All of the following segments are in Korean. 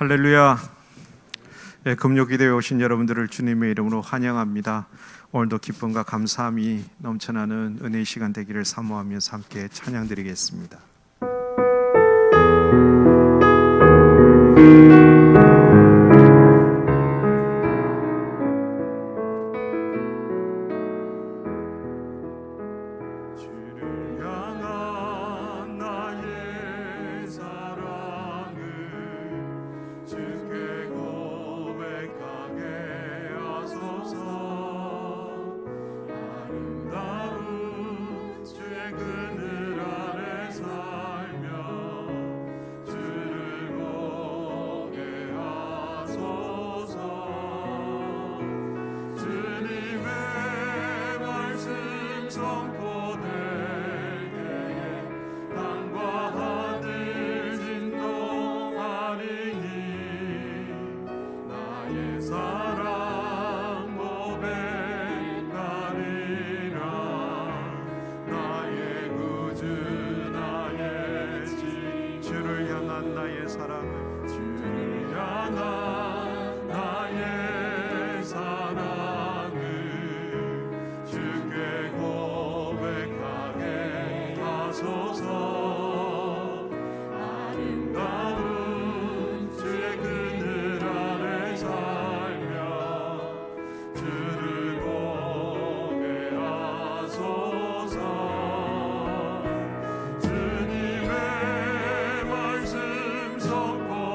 할렐루야. 금요기도에 오신 여러분들을 주님의 이름으로 환영합니다. 오늘도 기쁨과 감사함이 넘쳐나는 은혜의 시간 되기를 사모하면서 함께 찬양드리겠습니다. 주님의 말씀 선포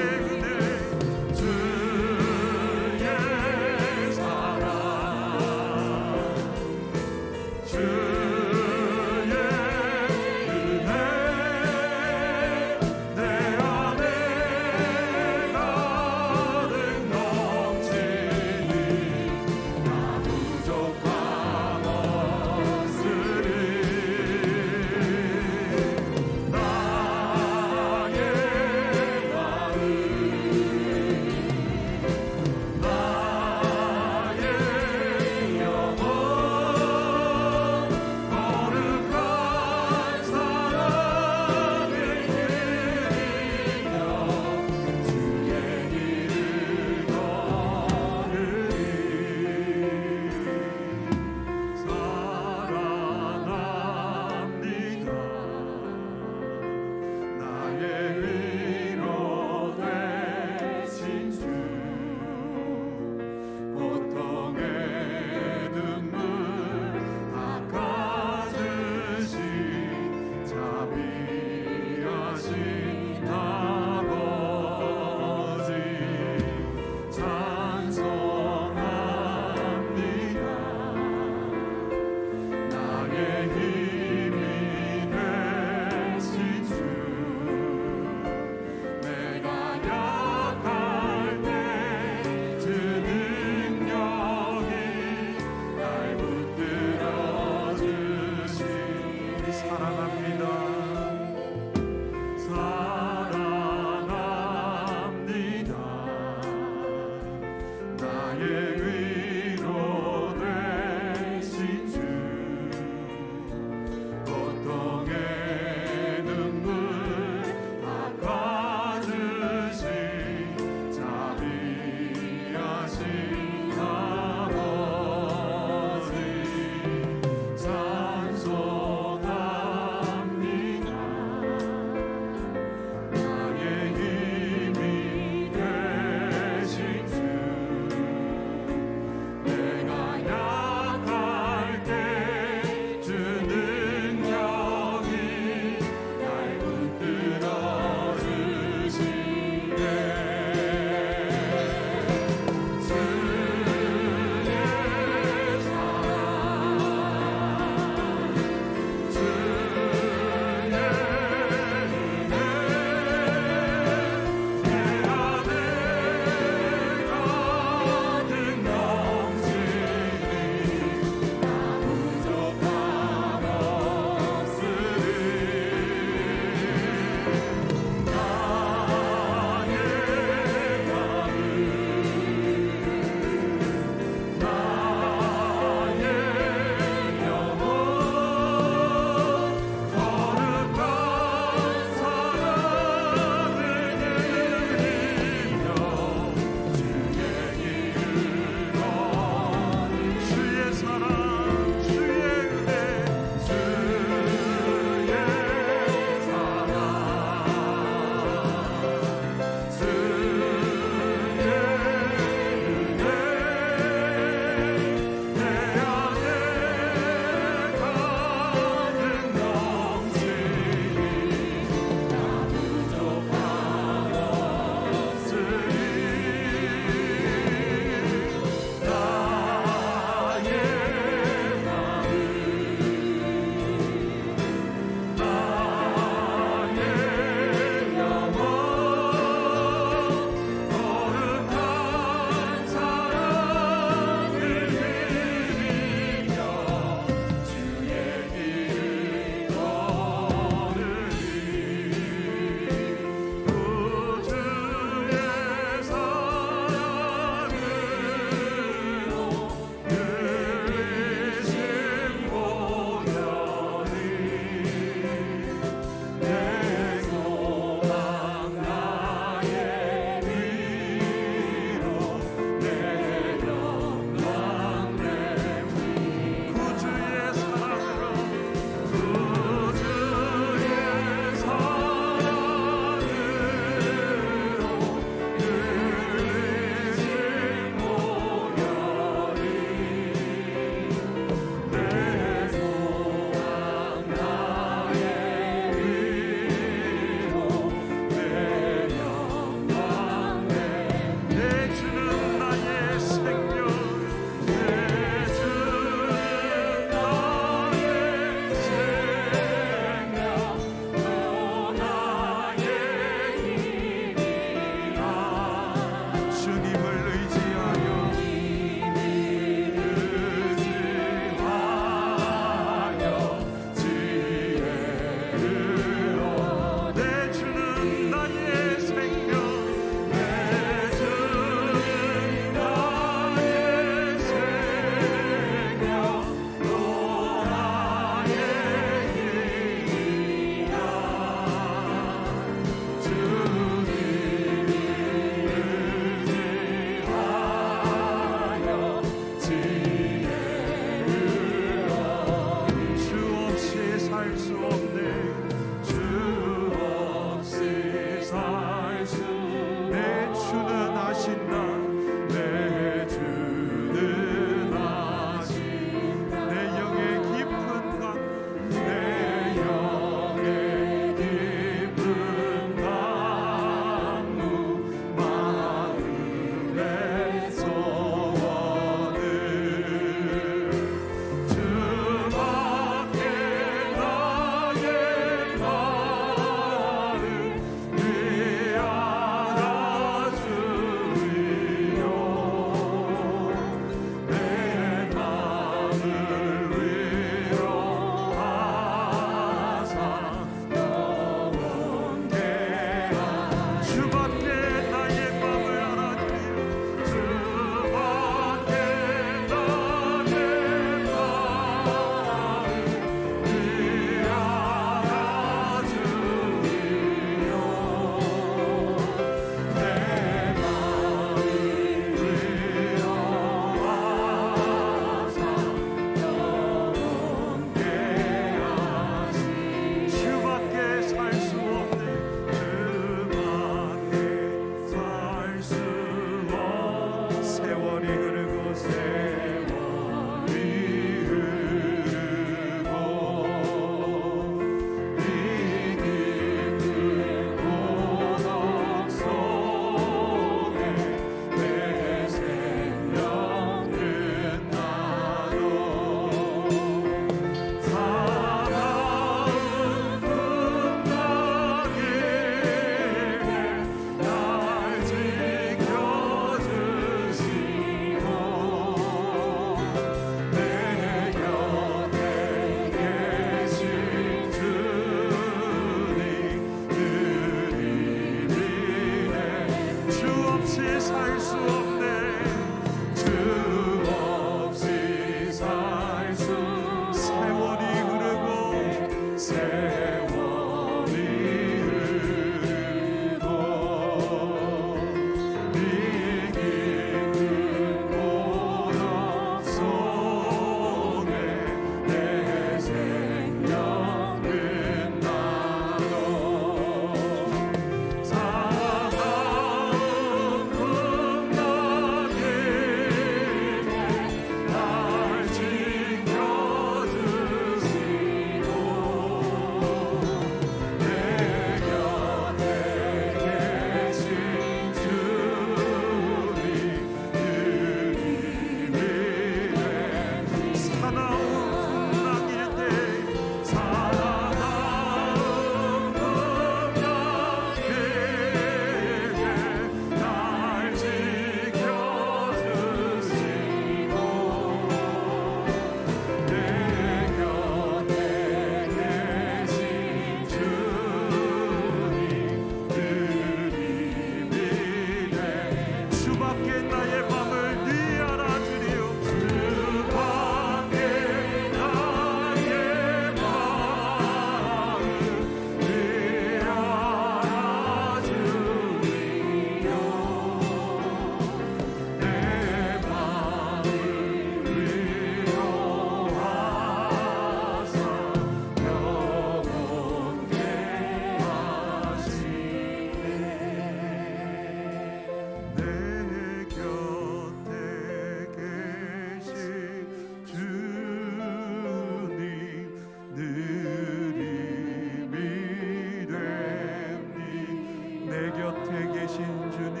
내 곁에 계신 주님,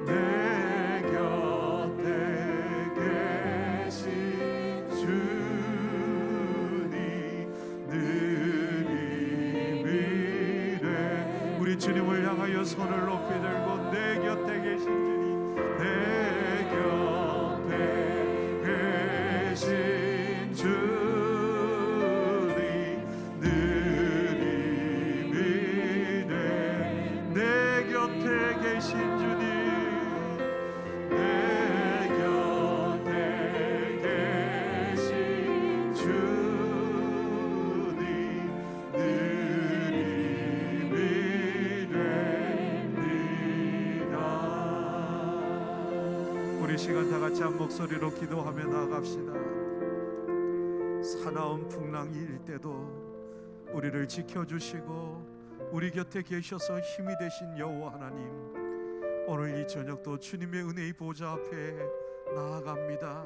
내 곁에 계신 주님, 늘 이미래. 우리 주님을 향하여 손을 높이 들고 내 곁에 계신 주님, 내 곁에 계신 주님, 계신 주님, 내 곁에 계신 주님, 늘 이미됩니다. 우리 시간 다 같이 한 목소리로 기도하며 나아갑시다. 사나운 풍랑이 일 때도 우리를 지켜주시고 우리 곁에 계셔서 힘이 되신 여호와 하나님, 오늘 이 저녁도 주님의 은혜의 보좌 앞에 나아갑니다.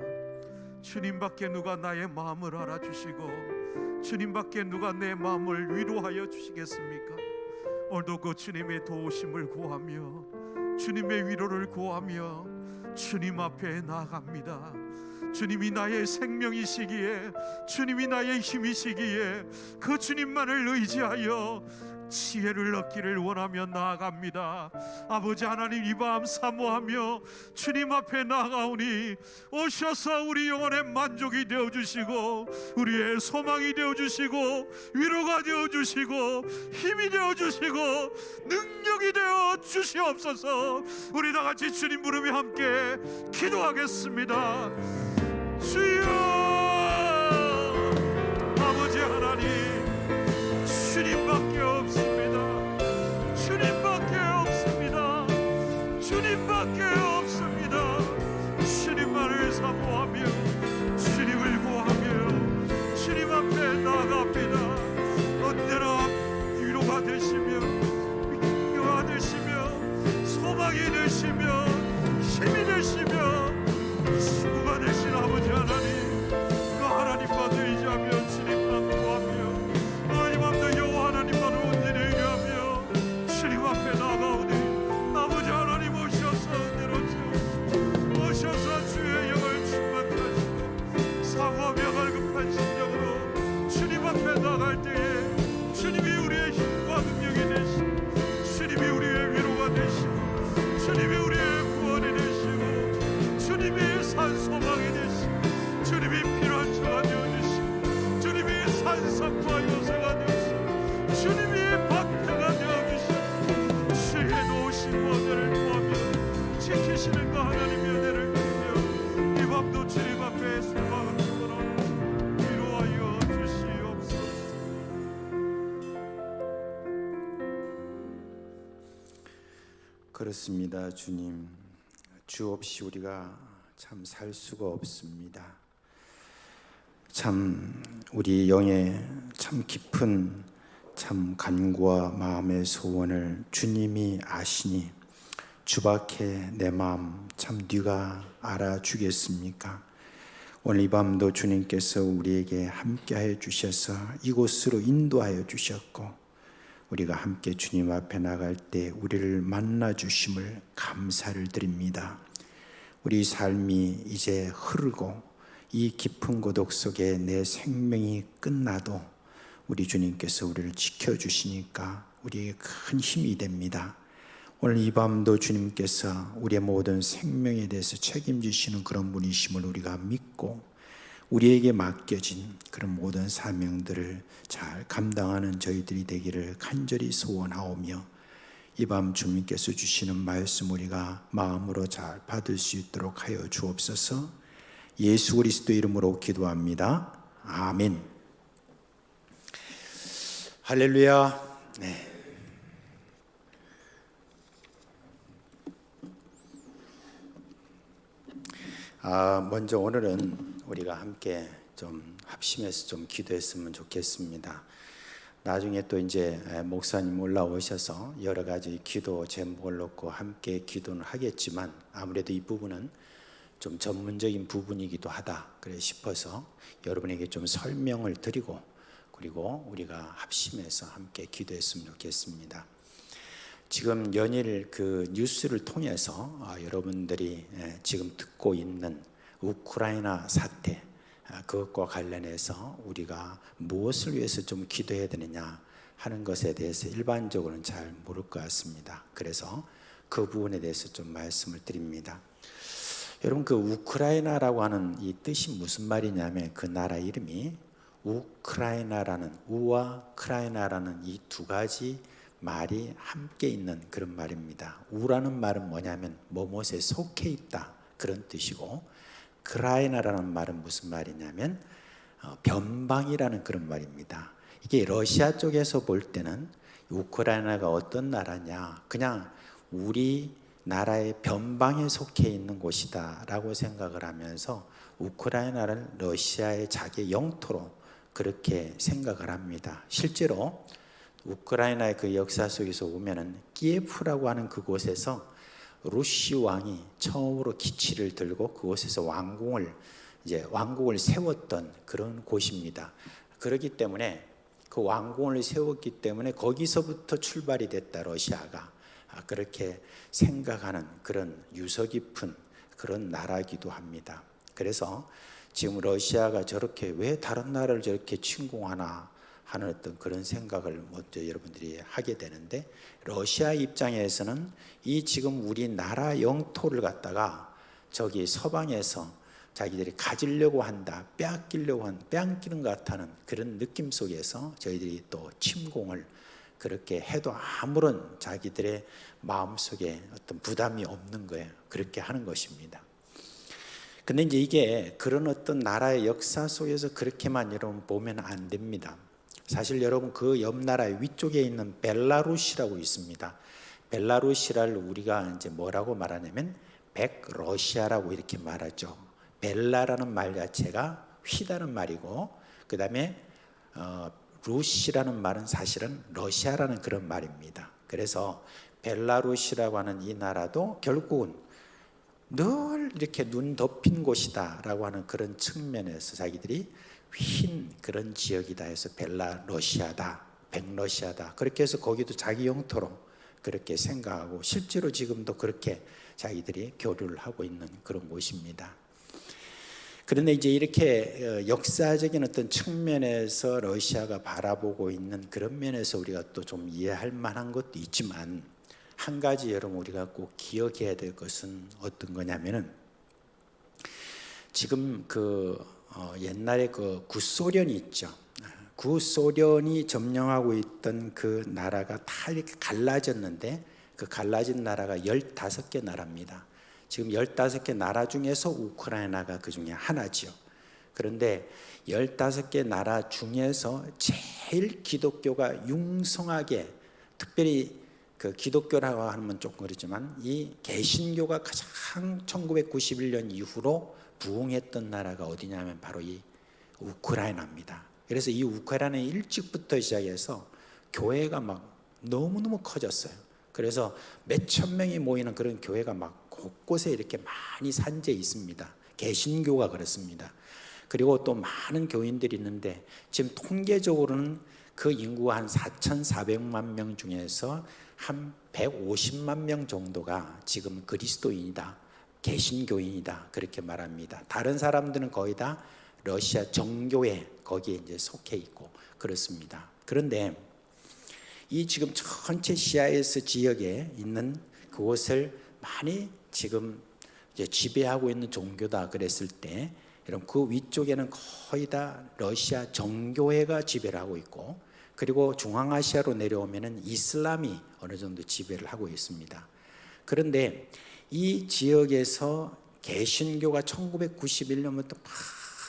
주님밖에 누가 나의 마음을 알아주시고 주님밖에 누가 내 마음을 위로하여 주시겠습니까? 오늘도 그 주님의 도우심을 구하며 주님의 위로를 구하며 주님 앞에 나아갑니다. 주님이 나의 생명이시기에, 주님이 나의 힘이시기에 그 주님만을 의지하여 지혜를 얻기를 원하며 나아갑니다. 아버지 하나님, 이 밤 사모하며 주님 앞에 나아가오니 오셔서 우리 영혼의 만족이 되어주시고 우리의 소망이 되어주시고 위로가 되어주시고 힘이 되어주시고 능력이 되어주시옵소서. 우리 다같이 주님 부르며 함께 기도하겠습니다. 주여, 아버지 하나님, 주님밖에 없습니다. 주님밖에 없습니다. 주님밖에 없습니다. 주님만을 사모하며 주님을 구하며 주님 앞에 나아갑니다. 언제나 위로가 되시며 위로가 되시며 소망이 되시며 힘이 되시며 수고가 되신 아버지 하나님, 그 하나님만 의지하며 주님만 구하며 하나님 앞에 여호와 하나님만 온전히 의뢰하며 주님 앞에 나아가오니 아버지 하나님 오셔서 은혜로 채우시고 오셔서 주의 영을 충만케 하시고 사모하며 갈급한 심령으로 주님 앞에 나아갈 때에 주님이 우리의 힘과 능력이 되시고 주님이 우리의 위로가 되시고 주님이 우리의 구원이 되시고 주님이 산 소망이 되시고 주님이 필요한 처가 되어주시고 주님이 산성과 요새가 되시고 주님이 박태가 되어주시고 주의 놓으신 은혜를 구하며 지키시는 그 하나님의 은혜를 구하며 이 밤도 주님 앞에 소망을 걸어 위로하여 주시옵소서. 그렇습니다. 주님, 주 없이 우리가 참 살 수가 없습니다. 참 우리 영의 참 깊은 참 간구와 마음의 소원을 주님이 아시니 주밖에 내 마음 참 네가 알아주겠습니까? 오늘 이 밤도 주님께서 우리에게 함께하여 주셔서 이곳으로 인도하여 주셨고 우리가 함께 주님 앞에 나갈 때 우리를 만나 주심을 감사를 드립니다. 우리 삶이 이제 흐르고 이 깊은 고독 속에 내 생명이 끝나도 우리 주님께서 우리를 지켜주시니까 우리에게 큰 힘이 됩니다. 오늘 이 밤도 주님께서 우리의 모든 생명에 대해서 책임지시는 그런 분이심을 우리가 믿고 우리에게 맡겨진 그런 모든 사명들을 잘 감당하는 저희들이 되기를 간절히 소원하오며 이 밤 주님께서 주시는 말씀 우리가 마음으로 잘 받을 수 있도록 하여 주옵소서. 예수 그리스도 이름으로 기도합니다. 아멘. 할렐루야. 네. 먼저 오늘은 우리가 함께 좀 합심해서 좀 기도했으면 좋겠습니다. 나중에 또 이제 목사님 올라오셔서 여러 가지 기도 제목을 놓고 함께 기도는 하겠지만 아무래도 이 부분은 좀 전문적인 부분이기도 하다 그래 싶어서 여러분에게 좀 설명을 드리고 그리고 우리가 합심해서 함께 기도했으면 좋겠습니다. 지금 연일 그 뉴스를 통해서 여러분들이 지금 듣고 있는 우크라이나 사태, 그것과 관련해서 우리가 무엇을 위해서 좀 기도해야 되느냐 하는 것에 대해서 일반적으로는 잘 모를 것 같습니다. 그래서 그 부분에 대해서 좀 말씀을 드립니다. 여러분, 그 우크라이나라고 하는 이 뜻이 무슨 말이냐면 그 나라 이름이 우크라이나라는, 우와 크라이나라는 이 두 가지 말이 함께 있는 그런 말입니다. 우라는 말은 뭐냐면 뭐뭇에 속해 있다 그런 뜻이고, 크라이나라는 말은 무슨 말이냐면 변방이라는 그런 말입니다. 이게 러시아 쪽에서 볼 때는 우크라이나가 어떤 나라냐, 그냥 우리 나라의 변방에 속해 있는 곳이다 라고 생각을 하면서 우크라이나를 러시아의 자기 영토로 그렇게 생각을 합니다. 실제로 우크라이나의 그 역사 속에서 보면은 키예프라고 하는 그곳에서 루시 왕이 처음으로 기치를 들고 그곳에서 왕국을 세웠던 그런 곳입니다. 그렇기 때문에 그 왕궁을 세웠기 때문에 거기서부터 출발이 됐다, 러시아가. 그렇게 생각하는 그런 유서 깊은 그런 나라이기도 합니다. 그래서 지금 러시아가 저렇게 왜 다른 나라를 저렇게 침공하나 하는 어떤 그런 생각을 먼저 여러분들이 하게 되는데, 러시아 입장에서는 이 지금 우리나라 영토를 갖다가 저기 서방에서 자기들이 가지려고 한다, 빼앗기는 것 같다는 그런 느낌 속에서 저희들이 또 침공을 그렇게 해도 아무런 자기들의 마음속에 어떤 부담이 없는 거예요. 그렇게 하는 것입니다. 근데 이제 이게 그런 어떤 나라의 역사 속에서 그렇게만 여러분 보면 안 됩니다. 사실 여러분 그 옆 나라의 위쪽에 있는 벨라루시라고 있습니다. 벨라루시를 우리가 이제 뭐라고 말하냐면 백러시아라고 이렇게 말하죠. 벨라라는 말 자체가 휘다는 말이고, 그 다음에 루시라는 말은 사실은 러시아라는 그런 말입니다. 그래서 벨라루시라고 하는 이 나라도 결국은 늘 이렇게 눈 덮인 곳이다 라고 하는 그런 측면에서 자기들이 흰 그런 지역이다 해서 벨라러시아다, 백러시아다, 그렇게 해서 거기도 자기 영토로 그렇게 생각하고 실제로 지금도 그렇게 자기들이 교류를 하고 있는 그런 곳입니다. 그런데 이제 이렇게 역사적인 어떤 측면에서 러시아가 바라보고 있는 그런 면에서 우리가 또 좀 이해할 만한 것도 있지만, 한 가지 여러분 우리가 꼭 기억해야 될 것은 어떤 거냐면은, 지금 옛날에 그 구소련이 있죠. 구소련이 점령하고 있던 그 나라가 다 이렇게 갈라졌는데, 그 갈라진 나라가 15개 나라입니다. 지금 15개 나라 중에서 우크라이나가 그 중에 하나죠. 그런데 15개 나라 중에서 제일 기독교가 융성하게, 특별히 그 기독교라고 하면 조금 그렇지만 이 개신교가 가장 1991년 이후로 부흥했던 나라가 어디냐면 바로 이 우크라이나입니다. 그래서 이 우크라이나는 일찍부터 시작해서 교회가 막 너무너무 커졌어요. 그래서 몇천 명이 모이는 그런 교회가 막 곳곳에 이렇게 많이 산재 있습니다. 개신교가 그렇습니다. 그리고 또 많은 교인들이 있는데, 지금 통계적으로는 그 인구가 한 4,400만 명 중에서 한 150만 명 정도가 지금 그리스도인이다, 개신교인이다 그렇게 말합니다. 다른 사람들은 거의 다 러시아 정교회 거기에 이제 속해 있고 그렇습니다. 그런데 이 지금 전체 CIS 지역에 있는 그곳을 많이 지금 이제 지배하고 있는 종교다 그랬을 때, 여러분 그 위쪽에는 거의 다 러시아 정교회가 지배를 하고 있고, 그리고 중앙아시아로 내려오면은 이슬람이 어느 정도 지배를 하고 있습니다. 그런데 이 지역에서 개신교가 1991년부터 막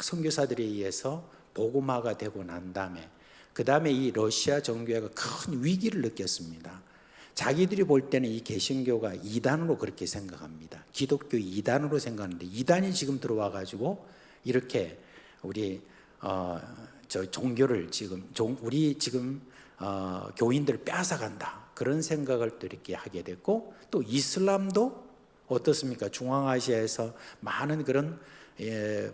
선교사들에 의해서 복음화가 되고 난 다음에, 그 다음에 이 러시아 정교회가 큰 위기를 느꼈습니다. 자기들이 볼 때는 이 개신교가 이단으로 그렇게 생각합니다. 기독교 이단으로 생각하는데, 이단이 지금 들어와 가지고 이렇게 우리 저 종교를 우리 교인들을 빼앗아간다 그런 생각을 또 이렇게 하게 됐고, 또 이슬람도 어떻습니까? 중앙아시아에서 많은 그런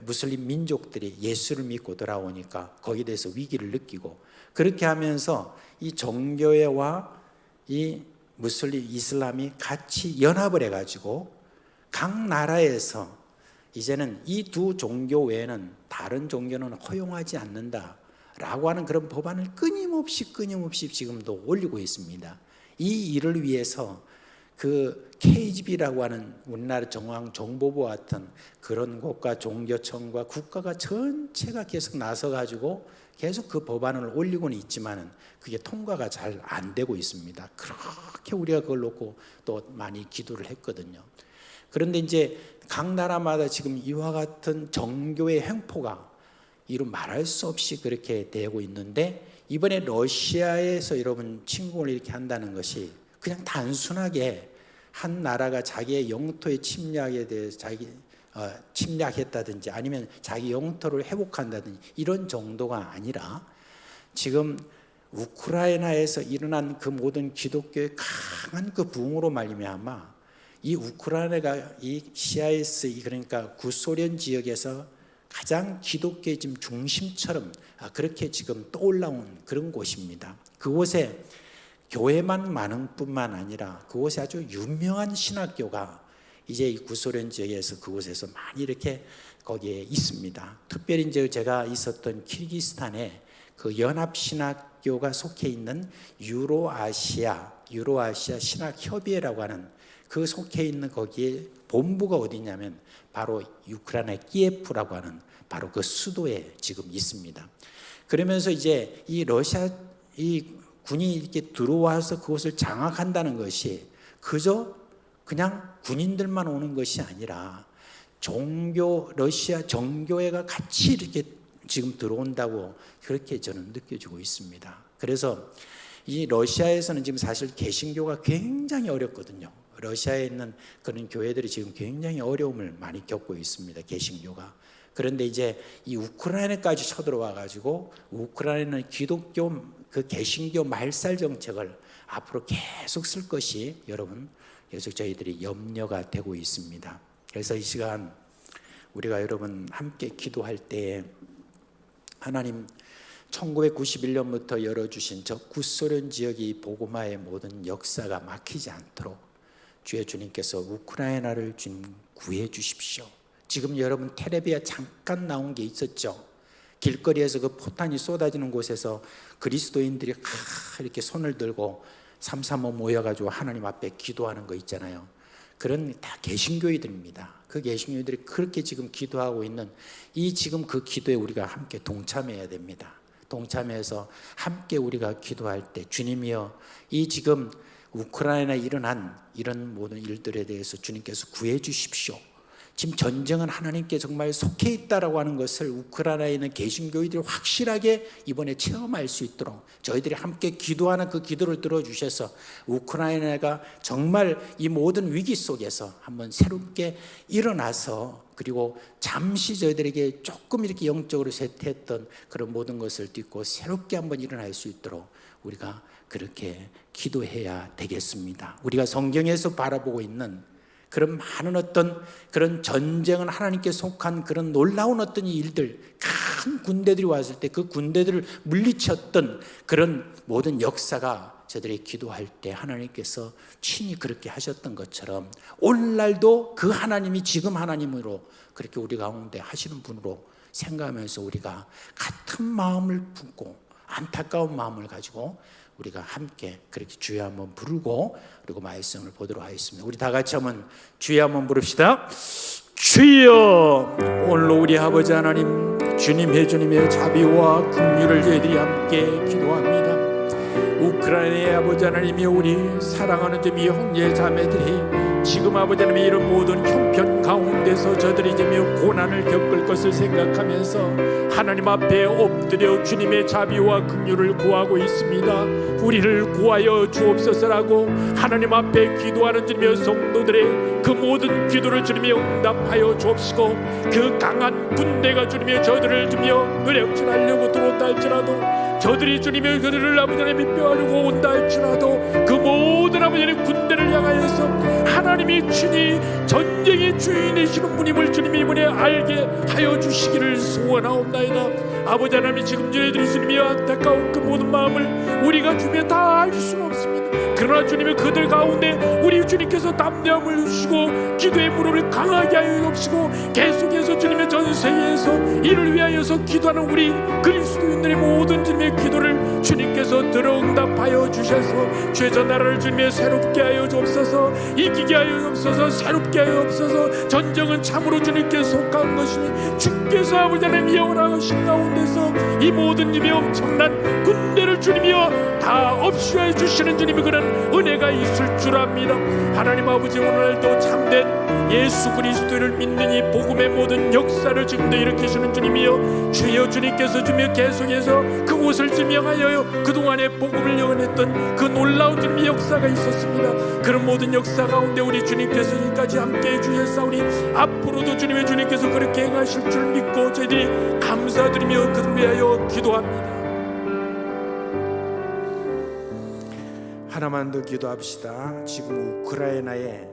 무슬림 민족들이 예수를 믿고 돌아오니까 거기에 대해서 위기를 느끼고, 그렇게 하면서 이 정교회와 이 무슬림, 이슬람이 같이 연합을 해가지고 각 나라에서 이제는 이 두 종교 외에는 다른 종교는 허용하지 않는다라고 하는 그런 법안을 끊임없이 지금도 올리고 있습니다. 이 일을 위해서 그 KGB라고 하는 우리나라 중앙정보부 같은 그런 곳과 종교청과 국가가 전체가 계속 나서가지고 계속 그 법안을 올리고는 있지만은 그게 통과가 잘 안 되고 있습니다. 그렇게 우리가 그걸 놓고 또 많이 기도를 했거든요. 그런데 이제 각 나라마다 지금 이와 같은 정교의 횡포가 이루 말할 수 없이 그렇게 되고 있는데, 이번에 러시아에서 여러분 침공을 이렇게 한다는 것이 그냥 단순하게 한 나라가 자기의 영토의 침략에 대해서 침략했다든지 아니면 자기 영토를 회복한다든지 이런 정도가 아니라, 지금 우크라이나에서 일어난 그 모든 기독교의 강한 그 부흥으로 말미암아 이 우크라이나가 이 CIS, 그러니까 구소련 지역에서 가장 기독교의 지금 중심처럼 그렇게 지금 떠올라온 그런 곳입니다. 그곳에 교회만 많은 뿐만 아니라 그곳에 아주 유명한 신학교가 이제 이 구소련 지역에서 그곳에서 많이 이렇게 거기에 있습니다. 특별히 이제 제가 있었던 키르기스탄에 그 연합신학교가 속해 있는 유로아시아 신학협의회라고 하는 그 속해 있는 거기에 본부가 어디냐면 바로 우크라이나 키예프라고 하는 바로 그 수도에 지금 있습니다. 그러면서 이제 이 러시아 이 군이 이렇게 들어와서 그곳을 장악한다는 것이 그저 그냥 군인들만 오는 것이 아니라 러시아 정교회가 같이 이렇게 지금 들어온다고 그렇게 저는 느껴지고 있습니다. 그래서 이 러시아에서는 지금 사실 개신교가 굉장히 어렵거든요. 러시아에 있는 그런 교회들이 지금 굉장히 어려움을 많이 겪고 있습니다. 개신교가. 그런데 이제 이 우크라이나까지 쳐들어와 가지고 우크라이나는 기독교 그 개신교 말살 정책을 앞으로 계속 쓸 것이 여러분 계속 저희들이 염려가 되고 있습니다. 그래서 이 시간 우리가 여러분 함께 기도할 때 하나님 1991년부터 열어주신 저 구소련 지역이 복음화의 모든 역사가 막히지 않도록 주의 주님께서 우크라이나를 주님 구해 주십시오. 지금 여러분 텔레비에 잠깐 나온 게 있었죠. 길거리에서 그 포탄이 쏟아지는 곳에서 그리스도인들이 이렇게 손을 들고 삼삼오 모여가지고 하나님 앞에 기도하는 거 있잖아요. 그런 다 개신교회들입니다. 그 개신교회들이 그렇게 지금 기도하고 있는 이 지금 그 기도에 우리가 함께 동참해야 됩니다. 동참해서 함께 우리가 기도할 때 주님이여 이 지금 우크라이나에 일어난 이런 모든 일들에 대해서 주님께서 구해 주십시오. 지금 전쟁은 하나님께 정말 속해 있다라고 하는 것을 우크라이나에 있는 개신교회들이 확실하게 이번에 체험할 수 있도록 저희들이 함께 기도하는 그 기도를 들어주셔서 우크라이나가 정말 이 모든 위기 속에서 한번 새롭게 일어나서 그리고 잠시 저희들에게 조금 이렇게 영적으로 쇠퇴했던 그런 모든 것을 딛고 새롭게 한번 일어날 수 있도록 우리가 그렇게 기도해야 되겠습니다. 우리가 성경에서 바라보고 있는 그런 많은 어떤 그런 전쟁은 하나님께 속한 그런 놀라운 어떤 일들, 큰 군대들이 왔을 때 그 군대들을 물리쳤던 그런 모든 역사가 저들이 기도할 때 하나님께서 친히 그렇게 하셨던 것처럼 오늘날도 그 하나님이 지금 하나님으로 그렇게 우리 가운데 하시는 분으로 생각하면서 우리가 같은 마음을 품고 안타까운 마음을 가지고 우리가 함께 그렇게 주여 한번 부르고 그리고 말씀을 보도록 하겠습니다. 우리 다 같이 한번 주여 한번 부릅시다. 주여, 오늘로 우리 아버지 하나님 주님의 자비와 긍휼을 저희들이 함께 기도합니다. 우크라이나의 아버지 하나님이 우리 사랑하는 주님의 형제 자매들이 지금 아버지 하나님의 이런 모든 형편 가운데서 저들이 지금 고난을 겪을 것을 생각하면서 하나님 앞에 엎드려 주님의 자비와 긍휼을 구하고 있습니다. 우리를 구하여 주옵소서라고 하나님 앞에 기도하는 주님의 성도들의 그 모든 기도를 주님이 응답하여 주옵시고 그 강한 군대가 주님의 저들을 주며 노력질하려고 들어온다 할지라도 저들이 주님의 그들을 아버지 하나님이 뼈하려고 온다 할지라도 그 모든 아버지 하나님의 군대를 향하여서 하나님이 친히 전쟁의 주인이시는 분임을 주님이 이번에 알게 하여 주시기를 소원하옵나이다. 아버지 하나님이 지금 저희들이 주님이 안타까운 그 모든 마음을 우리가 주며 다 알 수는 없습니다. 그러나 주님의 그들 가운데 우리 주님께서 담대함을 주시고 기도의 무릎을 강하게 하여 주시고 계속해서 주님의 전 세계에서 이를 위하여서 기도하는 우리 그리스도인들의 모든 주님의 기도를 주님께서 들어 응답하여 주셔서 죄저 나라를 주님의 새롭게 하여 주옵소서. 이기게 하여 주옵소서. 새롭게 하여 주옵소서. 전쟁은 참으로 주님께 속한 것이니 주께서 아버지 하나님 영원하신 가운데서 이 모든 주님의 엄청난 군대를 주님이여 다 없이해 주시는 주님의 그런 은혜가 있을 줄 압니다. 하나님 아버지, 오늘도 참된 예수 그리스도를 믿는 이 복음의 모든 역사를 지금도 일으키시는 주님이여, 주여 주님께서 주며 계속해서 그곳을 지명하여 그동안의 복음을 예언했던 그 놀라운 주님의 역사가 있었습니다. 그런 모든 역사 가운데 우리 주님께서 지금까지 함께해 주셨사오니 앞으로도 주님께서 그렇게 행하실 줄 믿고 저희들이 감사드리며 그를 위하여 기도합니다. 하나만 더 기도합시다. 지금 우크라이나의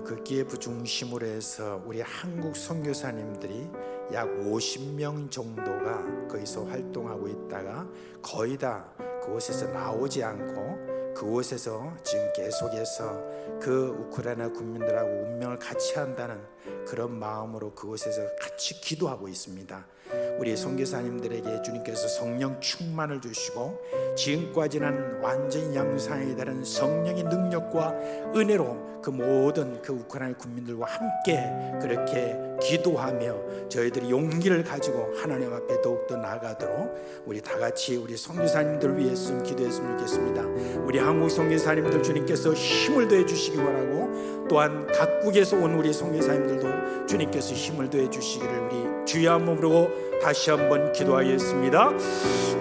그 키예프 중심으로 해서 우리 한국 선교사님들이 약 50명 정도가 거기서 활동하고 있다가 거의 다 그곳에서 나오지 않고 그곳에서 지금 계속해서 그 우크라이나 국민들하고 운명을 같이 한다는 그런 마음으로 그곳에서 같이 기도하고 있습니다. 우리 선교사님들에게 주님께서 성령 충만을 주시고 지금까지는 완전히 양상에 다른 성령의 능력과 은혜로 그 모든 그 우크라이나 국민들과 함께 그렇게 기도하며 저희들이 용기를 가지고 하나님 앞에 더욱더 나아가도록 우리 다 같이 우리 선교사님들을 위해서 기도했으면 좋겠습니다. 우리 한국 선교사님들 주님께서 힘을 더해 주시기 바라고, 또한 각국에서 온 우리 선교사님들도 주님께서 힘을 더해 주시기를 우리 주여 한번 부르고 다시 한번 기도하겠습니다.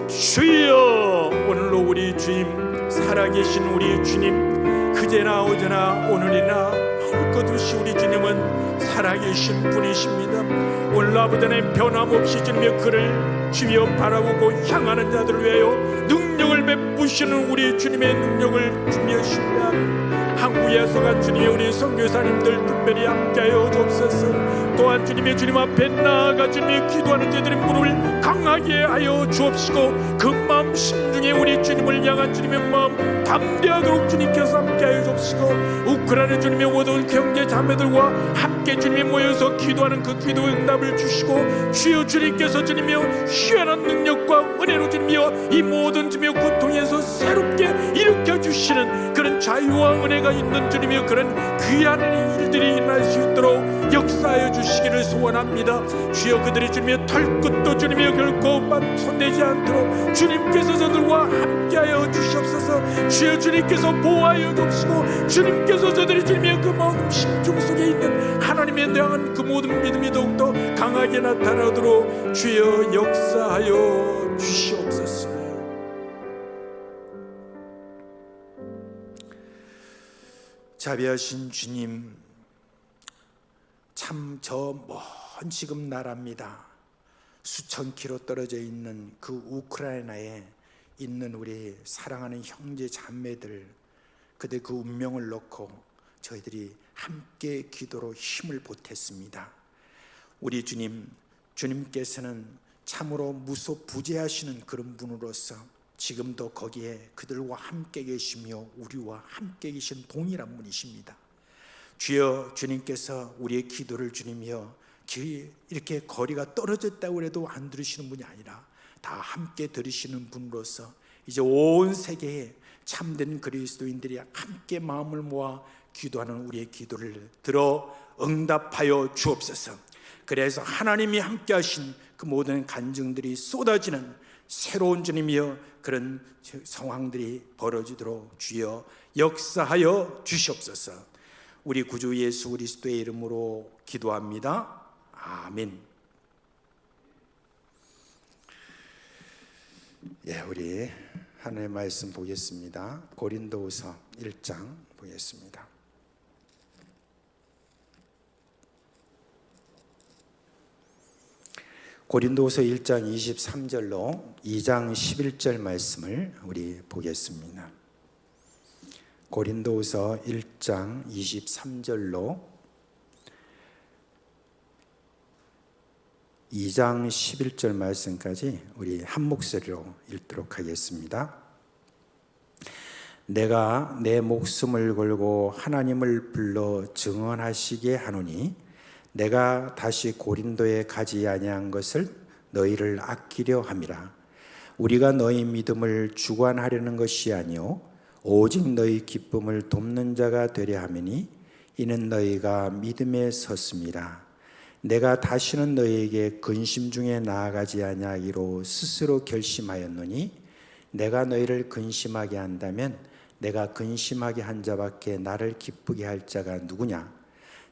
주여, 오늘로 우리 주님, 살아계신 우리 주님, 그제나 어제나 오늘이나 할 것 없이 우리 주님은 살아계신 분이십니다. 오늘 아버지 하나님 변함없이 주님의 그를 주여 바라보고 향하는 자들을 위하여 능력을 베푸시는 우리 주님의 능력을 주며 신뢰하며 한국에서 간 주님의 우리 선교사님들 특별히 함께하여 주옵소서. 또한 주님의 주님 앞에 나아가 주님의 기도하는 자들의 무릎을 강하게 하여 주옵시고 그 마음 심중에 우리 주님을 향한 주님의 마음 담대하도록 주님께서 함께하여 주옵시고 우크라이나 주님의 모든 형제 자매들과 함께 주님이 모여서 기도하는 그 기도의 응답을 주시고 주여 주님께서 주님이여 희한한 능력과 은혜로 주님이여 이 모든 주님의 고통에서 새롭게 일으켜 주시는 그런 자유와 은혜가 있는 주님이여 그런 귀한 일들이 일어날 수 있도록 역사하여 주시기를 소원합니다. 주여 그들이 주님의 털끝도 주님이여 결코 손대지 않도록 주님께서 저들과 함께하여 주시옵소서. 주여 주님께서 보호하여 주시고 주님께서 저들이 주님의 그 마음 심중 속에 있는 하나님에 대한 그 모든 믿음이 더욱더 강하게 나타나도록 주여 역사하여 주시옵소서. 자비하신 주님, 참 저 먼 지금 나라입니다. 수천 킬로 떨어져 있는 그 우크라이나에 있는 우리 사랑하는 형제 자매들, 그들 그 운명을 놓고 저희들이 함께 기도로 힘을 보탰습니다. 우리 주님, 주님께서는 참으로 무소부재하시는 그런 분으로서 지금도 거기에 그들과 함께 계시며 우리와 함께 계신 동일한 분이십니다. 주여, 주님께서 우리의 기도를 주님이여 이렇게 거리가 떨어졌다고 해도 안 들으시는 분이 아니라 다 함께 들으시는 분으로서 이제 온 세계에 참된 그리스도인들이 함께 마음을 모아 기도하는 우리의 기도를 들어 응답하여 주옵소서. 그래서 하나님이 함께 하신 그 모든 간증들이 쏟아지는 새로운 주님이여 그런 상황들이 벌어지도록 주여 역사하여 주시옵소서. 우리 구주 예수 그리스도의 이름으로 기도합니다. 아멘. 예, 우리 하나님의 말씀 보겠습니다. 고린도후서 1장 보겠습니다. 고린도후서 1장 23절로 2장 11절 말씀을 우리 보겠습니다. 고린도후서 1장 23절로 2장 11절 말씀까지 우리 한 목소리로 읽도록 하겠습니다. 내가 내 목숨을 걸고 하나님을 불러 증언하시게 하노니 내가 다시 고린도에 가지 아니한 것을 너희를 아끼려 함이라. 우리가 너희 믿음을 주관하려는 것이 아니요 오직 너희 기쁨을 돕는 자가 되려 함이니 이는 너희가 믿음에 섰습니다. 내가 다시는 너희에게 근심 중에 나아가지 아니하기로 스스로 결심하였노니 내가 너희를 근심하게 한다면 내가 근심하게 한 자밖에 나를 기쁘게 할 자가 누구냐?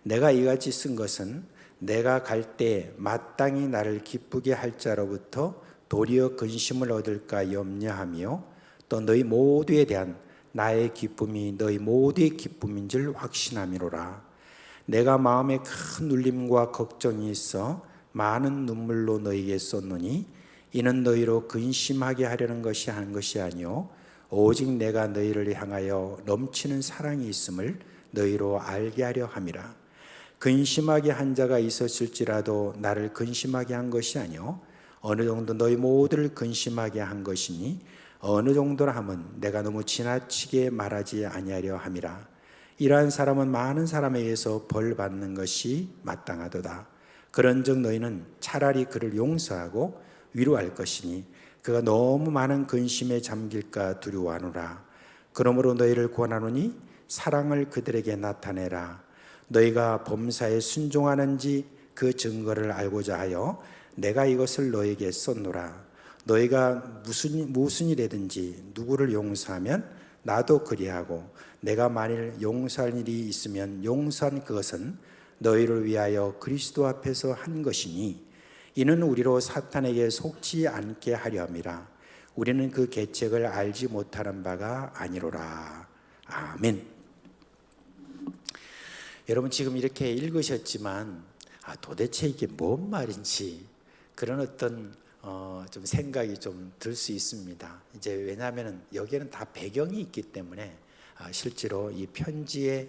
내가 이같이 쓴 것은 내가 갈 때 마땅히 나를 기쁘게 할 자로부터 도리어 근심을 얻을까 염려하며 또 너희 모두에 대한 나의 기쁨이 너희 모두의 기쁨인 줄 확신함이로라. 내가 마음에 큰 눌림과 걱정이 있어 많은 눈물로 너희에게 쏟노니 이는 너희로 근심하게 하려는 것이 한 것이 아니요 오직 내가 너희를 향하여 넘치는 사랑이 있음을 너희로 알게 하려 함이라. 근심하게 한 자가 있었을지라도 나를 근심하게 한 것이 아니요 어느 정도 너희 모두를 근심하게 한 것이니 어느 정도라 하면 내가 너무 지나치게 말하지 아니하려 함이라. 이러한 사람은 많은 사람에 의해서 벌 받는 것이 마땅하도다. 그런즉 너희는 차라리 그를 용서하고 위로할 것이니 그가 너무 많은 근심에 잠길까 두려워하노라. 그러므로 너희를 권하노니 사랑을 그들에게 나타내라. 너희가 범사에 순종하는지 그 증거를 알고자 하여 내가 이것을 너희에게 썼노라. 너희가 무슨 일이든지 누구를 용서하면 나도 그리하고 내가 만일 용서할 일이 있으면 용서한 그것은 너희를 위하여 그리스도 앞에서 한 것이니 이는 우리로 사탄에게 속지 않게 하려 함이라. 우리는 그 계책을 알지 못하는 바가 아니로라. 아멘. 여러분 지금 이렇게 읽으셨지만 도대체 이게 뭔 말인지 그런 어떤 좀 생각이 좀 들 수 있습니다. 이제 왜냐하면 여기에는 다 배경이 있기 때문에 실제로 이 편지의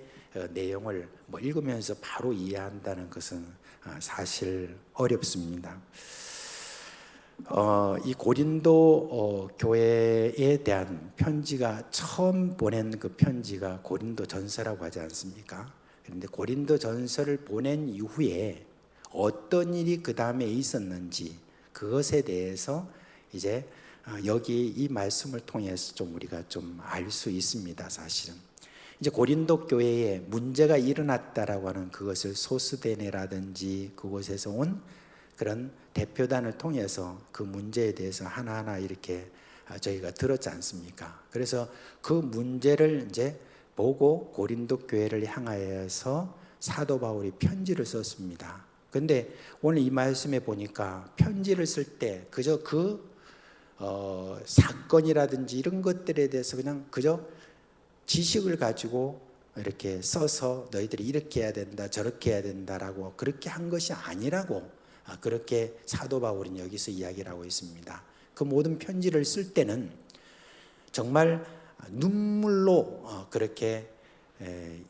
내용을 읽으면서 바로 이해한다는 것은 사실 어렵습니다. 이 고린도 교회에 대한 편지가 처음 보낸 그 편지가 고린도 전서라고 하지 않습니까? 그런데 고린도 전서를 보낸 이후에 어떤 일이 그 다음에 있었는지 그것에 대해서 이제 여기 이 말씀을 통해서 좀 우리가 좀 알 수 있습니다. 사실은 이제 고린도 교회에 문제가 일어났다라고 하는 그것을 소스데네라든지 그곳에서 온 그런 대표단을 통해서 그 문제에 대해서 하나하나 이렇게 저희가 들었지 않습니까? 그래서 그 문제를 이제 보고 고린도 교회를 향하여서 사도 바울이 편지를 썼습니다. 근데 오늘 이 말씀에 보니까 편지를 쓸 때 그저 사건이라든지 이런 것들에 대해서 그저 지식을 가지고 이렇게 써서 너희들이 이렇게 해야 된다 저렇게 해야 된다라고 그렇게 한 것이 아니라고 그렇게 사도 바울은 여기서 이야기를 하고 있습니다. 그 모든 편지를 쓸 때는 정말 눈물로 그렇게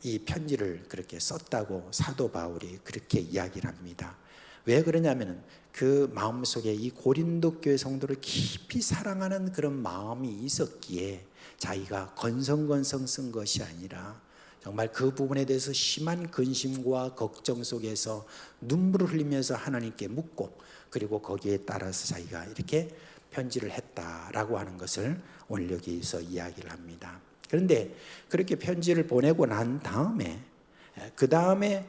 이 편지를 그렇게 썼다고 사도 바울이 그렇게 이야기를 합니다. 왜 그러냐면 그 마음속에 이 고린도 교회 성도를 깊이 사랑하는 그런 마음이 있었기에 자기가 건성건성 쓴 것이 아니라 정말 그 부분에 대해서 심한 근심과 걱정 속에서 눈물을 흘리면서 하나님께 묻고 그리고 거기에 따라서 자기가 이렇게 편지를 했다라고 하는 것을 오늘 여기서 이야기를 합니다. 그런데 그렇게 편지를 보내고 난 다음에 그 다음에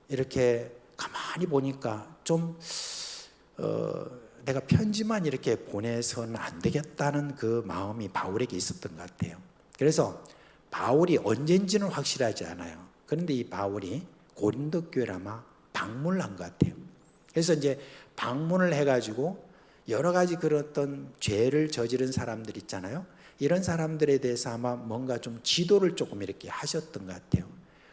이렇게 가만히 보니까 좀 내가 편지만 이렇게 보내서는 안 되겠다는 그 마음이 바울에게 있었던 것 같아요. 그래서 바울이 언젠지는 확실하지 않아요. 그런데 이 바울이 고린도 교회를 아마 방문을 한 것 같아요. 그래서 이제 방문을 해가지고 여러 가지 그런 어떤 죄를 저지른 사람들 있잖아요. 이런 사람들에 대해서 아마 뭔가 좀 지도를 조금 이렇게 하셨던 것 같아요.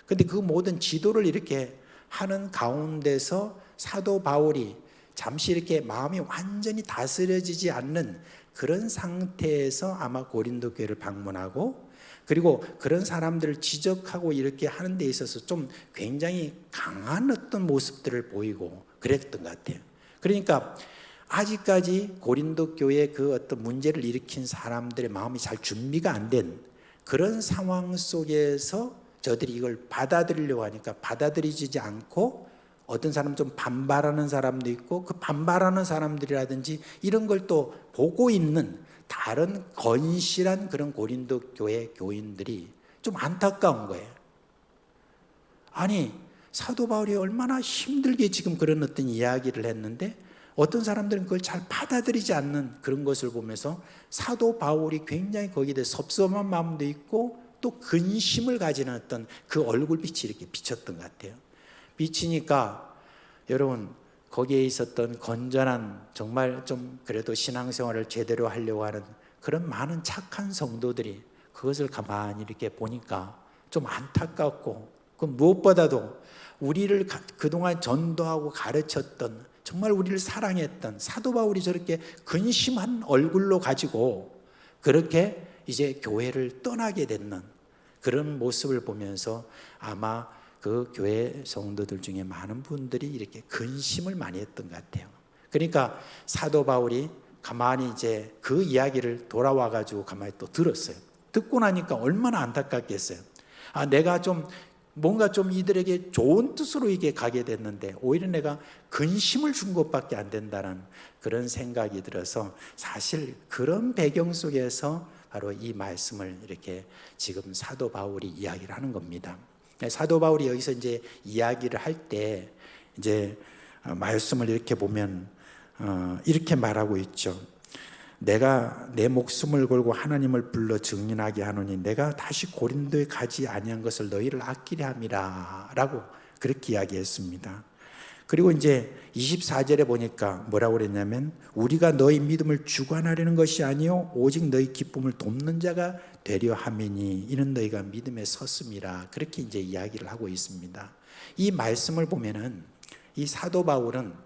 근데 그 모든 지도를 이렇게 하는 가운데서 사도 바울이 잠시 이렇게 마음이 완전히 다스려지지 않는 그런 상태에서 아마 고린도 교회를 방문하고 그리고 그런 사람들을 지적하고 이렇게 하는 데 있어서 좀 굉장히 강한 어떤 모습들을 보이고 그랬던 것 같아요. 그러니까 아직까지 고린도 교회의 그 어떤 문제를 일으킨 사람들의 마음이 잘 준비가 안 된 그런 상황 속에서 저들이 이걸 받아들이려고 하니까 받아들이지 않고 어떤 사람 좀 반발하는 사람도 있고 그 반발하는 사람들이라든지 이런 걸 또 보고 있는 다른 건실한 그런 고린도 교회 교인들이 좀 안타까운 거예요. 아니 사도 바울이 얼마나 힘들게 지금 그런 어떤 이야기를 했는데 어떤 사람들은 그걸 잘 받아들이지 않는 그런 것을 보면서 사도 바울이 굉장히 거기에 대해 섭섭한 마음도 있고 또 근심을 가지는 어떤 그 얼굴빛이 이렇게 비쳤던 것 같아요. 비치니까 여러분 거기에 있었던 건전한 정말 좀 그래도 신앙생활을 제대로 하려고 하는 그런 많은 착한 성도들이 그것을 가만히 이렇게 보니까 좀 안타깝고 그 무엇보다도 우리를 그동안 전도하고 가르쳤던 정말 우리를 사랑했던 사도 바울이 저렇게 근심한 얼굴로 가지고 그렇게 이제 교회를 떠나게 됐는 그런 모습을 보면서 아마 그 교회 성도들 중에 많은 분들이 이렇게 근심을 많이 했던 것 같아요. 그러니까 사도 바울이 가만히 이제 그 이야기를 돌아와 가지고 가만히 또 들었어요. 듣고 나니까 얼마나 안타깝겠어요. 아, 내가 좀 뭔가 좀 이들에게 좋은 뜻으로 이게 가게 됐는데 오히려 내가 근심을 준 것밖에 안 된다는 그런 생각이 들어서 사실 그런 배경 속에서 바로 이 말씀을 이렇게 지금 사도 바울이 이야기를 하는 겁니다. 사도 바울이 여기서 이제 이야기를 할 때 이제 말씀을 이렇게 보면 이렇게 말하고 있죠. 내가 내 목숨을 걸고 하나님을 불러 증인하게 하노니 내가 다시 고린도에 가지 아니한 것을 너희를 아끼려 함이라 라고 그렇게 이야기했습니다. 그리고 이제 24절에 보니까 뭐라고 그랬냐면 우리가 너희 믿음을 주관하려는 것이 아니요 오직 너희 기쁨을 돕는 자가 되려 함이니 이는 너희가 믿음에 섰음이라 그렇게 이제 이야기를 하고 있습니다. 이 말씀을 보면은 이 사도 바울은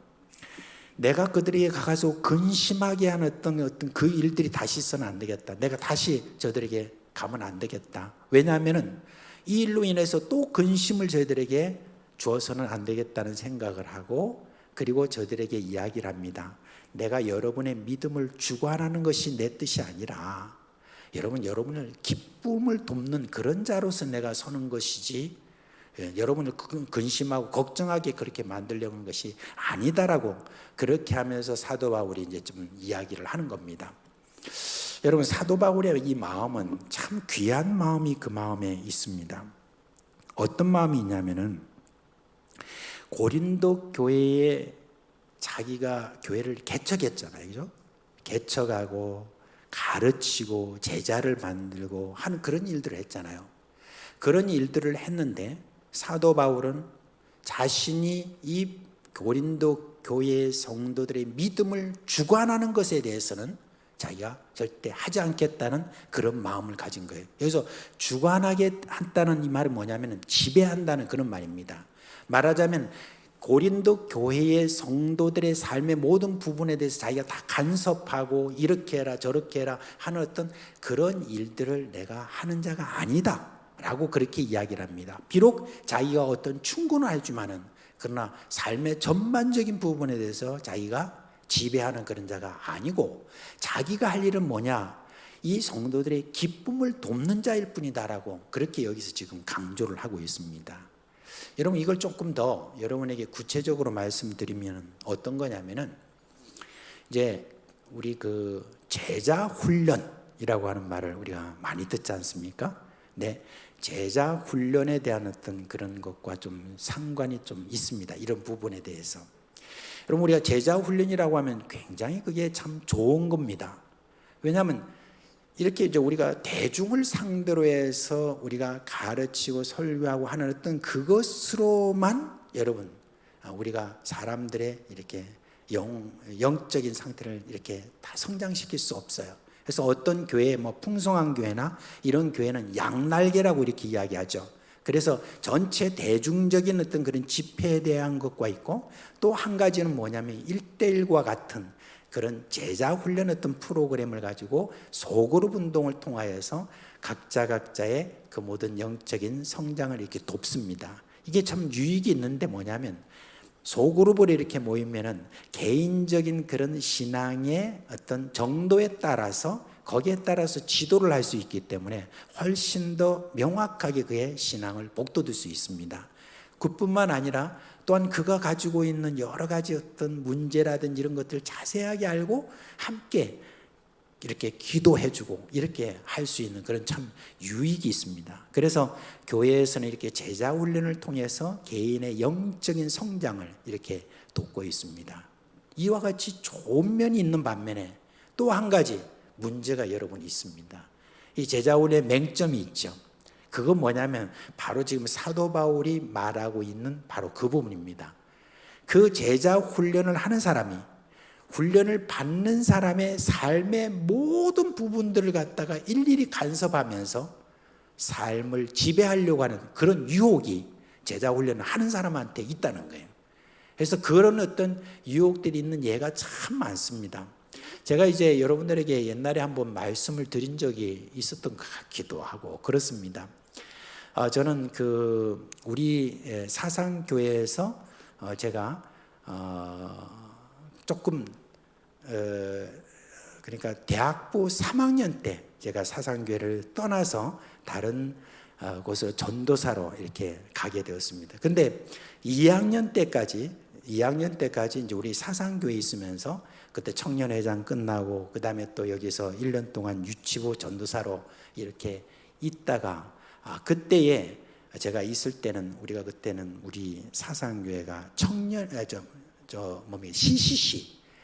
내가 그들에게 가서 근심하게 하는 어떤 그 일들이 다시 있어는 안 되겠다. 내가 다시 저들에게 가면 안 되겠다. 왜냐하면은 이 일로 인해서 또 근심을 저들에게 주어서는 안 되겠다는 생각을 하고 그리고 저들에게 이야기를 합니다. 내가 여러분의 믿음을 주관하는 것이 내 뜻이 아니라 여러분을 기쁨을 돕는 그런 자로서 내가 서는 것이지 여러분을 근심하고 걱정하게 그렇게 만들려는 하는 것이 아니다라고 그렇게 하면서 사도 바울이 이제 좀 이야기를 하는 겁니다. 여러분 사도 바울의 이 마음은 참 귀한 마음이 그 마음에 있습니다. 어떤 마음이 있냐면은 고린도 교회에 자기가 교회를 개척했잖아요, 그죠? 개척하고 가르치고 제자를 만들고 하는 그런 일들을 했잖아요. 그런 일들을 했는데 사도 바울은 자신이 이 고린도 교회의 성도들의 믿음을 주관하는 것에 대해서는 자기가 절대 하지 않겠다는 그런 마음을 가진 거예요. 여기서 주관하게 한다는 이 말은 뭐냐면 지배한다는 그런 말입니다. 말하자면 고린도 교회의 성도들의 삶의 모든 부분에 대해서 자기가 다 간섭하고 이렇게 해라 저렇게 해라 하는 어떤 그런 일들을 내가 하는 자가 아니다 라고 그렇게 이야기를 합니다. 비록 자기가 어떤 충고는 하지만은 그러나 삶의 전반적인 부분에 대해서 자기가 지배하는 그런 자가 아니고 자기가 할 일은 뭐냐, 이 성도들의 기쁨을 돕는 자일 뿐이다라고 그렇게 여기서 지금 강조를 하고 있습니다. 여러분 이걸 조금 더 여러분에게 구체적으로 말씀드리면 어떤 거냐면은 이제 우리 그 제자 훈련이라고 하는 말을 우리가 많이 듣지 않습니까? 네, 제자 훈련에 대한 어떤 그런 것과 좀 상관이 좀 있습니다. 이런 부분에 대해서. 여러분 우리가 제자 훈련이라고 하면 굉장히 그게 참 좋은 겁니다. 왜냐하면 이렇게 이제 우리가 대중을 상대로 해서 우리가 가르치고 설교하고 하는 어떤 그것으로만 여러분 우리가 사람들의 이렇게 영적인 상태를 이렇게 다 성장시킬 수 없어요. 그래서 어떤 교회, 뭐 풍성한 교회나 이런 교회는 양날개라고 이렇게 이야기하죠. 그래서 전체 대중적인 어떤 그런 집회에 대한 것과 있고 또 한 가지는 뭐냐면 1:1과 같은 그런 제자 훈련 어떤 프로그램을 가지고 소그룹 운동을 통하여서 각자의 그 모든 영적인 성장을 이렇게 돕습니다. 이게 참 유익이 있는데 뭐냐면 소그룹으로 이렇게 모이면은 개인적인 그런 신앙의 어떤 정도에 따라서 거기에 따라서 지도를 할 수 있기 때문에 훨씬 더 명확하게 그의 신앙을 복돋을 수 있습니다. 그뿐만 아니라 또한 그가 가지고 있는 여러 가지 어떤 문제라든지 이런 것들을 자세하게 알고 함께 이렇게 기도해주고 이렇게 할 수 있는 그런 참 유익이 있습니다. 그래서 교회에서는 이렇게 제자 훈련을 통해서 개인의 영적인 성장을 이렇게 돕고 있습니다. 이와 같이 좋은 면이 있는 반면에 또 한 가지 문제가 여러분 있습니다. 이 제자 훈련의 맹점이 있죠. 그건 뭐냐면 바로 지금 사도 바울이 말하고 있는 바로 그 부분입니다. 그 제자 훈련을 하는 사람이 훈련을 받는 사람의 삶의 모든 부분들을 갖다가 일일이 간섭하면서 삶을 지배하려고 하는 그런 유혹이 제자 훈련을 하는 사람한테 있다는 거예요. 그래서 그런 어떤 유혹들이 있는 예가 참 많습니다. 제가 이제 여러분들에게 옛날에 한번 말씀을 드린 적이 있었던 것 같기도 하고 그렇습니다. 저는 우리 사상교회에서 제가 조금 그러니까 대학부 3학년 때 제가 사상교회를 떠나서 다른 곳으로 전도사로 이렇게 가게 되었습니다. 근데 2학년 때까지 이제 우리 사상교회에 있으면서 그때 청년회장 끝나고 그 다음에 또 여기서 1년 동안 유치부 전도사로 이렇게 있다가 그때에 제가 있을 때는 우리가 그때는 우리 사상교회가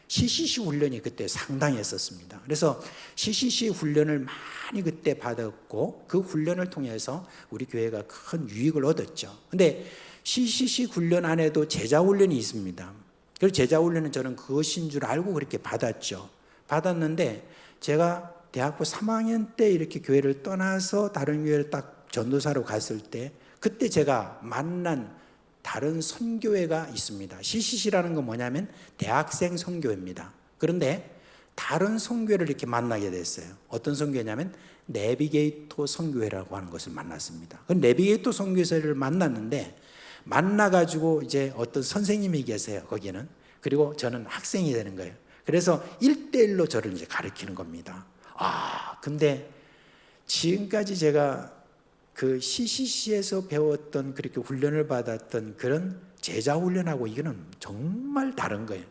CCC 훈련이 그때 상당히 했었습니다. 그래서 CCC 훈련을 많이 그때 받았고 그 훈련을 통해서 우리 교회가 큰 유익을 얻었죠. 근데 CCC 훈련 안에도 제자 훈련이 있습니다. 그래서 제자 훈련은 저는 그것인 줄 알고 그렇게 받았죠. 받았는데 제가 대학부 3학년 때 이렇게 교회를 떠나서 다른 교회를 딱 전도사로 갔을 때 그때 제가 만난 다른 선교회가 있습니다. CCC라는 건 뭐냐면 대학생 선교회입니다. 그런데 다른 선교회를 이렇게 만나게 됐어요. 어떤 선교회냐면 내비게이터 선교회라고 하는 것을 만났습니다. 그 내비게이터 선교회를 만났는데 만나가지고 이제 어떤 선생님이 계세요. 거기는. 그리고 저는 학생이 되는 거예요. 그래서 1대1로 저를 이제 가르치는 겁니다. 근데 지금까지 제가 그 CCC에서 배웠던 그렇게 훈련을 받았던 그런 제자 훈련하고 이거는 정말 다른 거예요.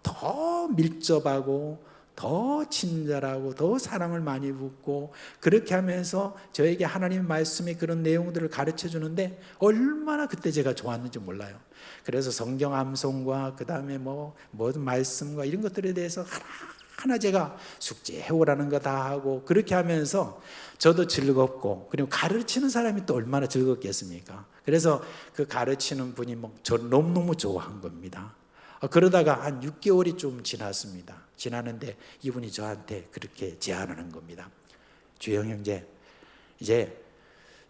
더 밀접하고 더 친절하고 더 사랑을 많이 붓고 그렇게 하면서 저에게 하나님 말씀의 그런 내용들을 가르쳐 주는데 얼마나 그때 제가 좋았는지 몰라요. 그래서 성경 암송과 그 다음에 모든 말씀과 이런 것들에 대해서 하나 제가 숙제해오라는 거 다 하고 그렇게 하면서 저도 즐겁고 그리고 가르치는 사람이 또 얼마나 즐겁겠습니까? 그래서 그 가르치는 분이 저를 너무너무 좋아한 겁니다. 그러다가 한 6개월이 좀 지났습니다. 지났는데 이분이 저한테 그렇게 제안하는 겁니다. 주영 형제, 이제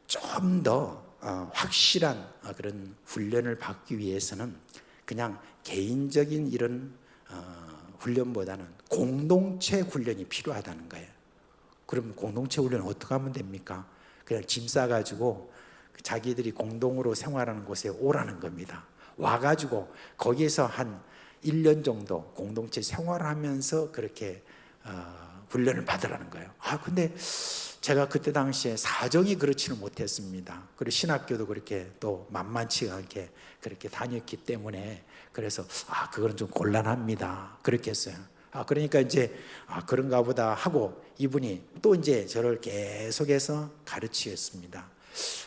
좀 더 확실한 그런 훈련을 받기 위해서는 그냥 개인적인 이런 훈련보다는 공동체 훈련이 필요하다는 거예요. 그럼 공동체 훈련은 어떻게 하면 됩니까? 그냥 짐 싸가지고 자기들이 공동으로 생활하는 곳에 오라는 겁니다. 와가지고 거기에서 한 1년 정도 공동체 생활하면서 그렇게 훈련을 받으라는 거예요. 근데 제가 그때 당시에 사정이 그렇지는 못했습니다. 그리고 신학교도 그렇게 또 만만치 않게 그렇게 다녔기 때문에 그래서 그건 좀 곤란합니다. 그렇게 했어요. 그러니까 이제 그런가 보다 하고 이분이 또 이제 저를 계속해서 가르치겠습니다.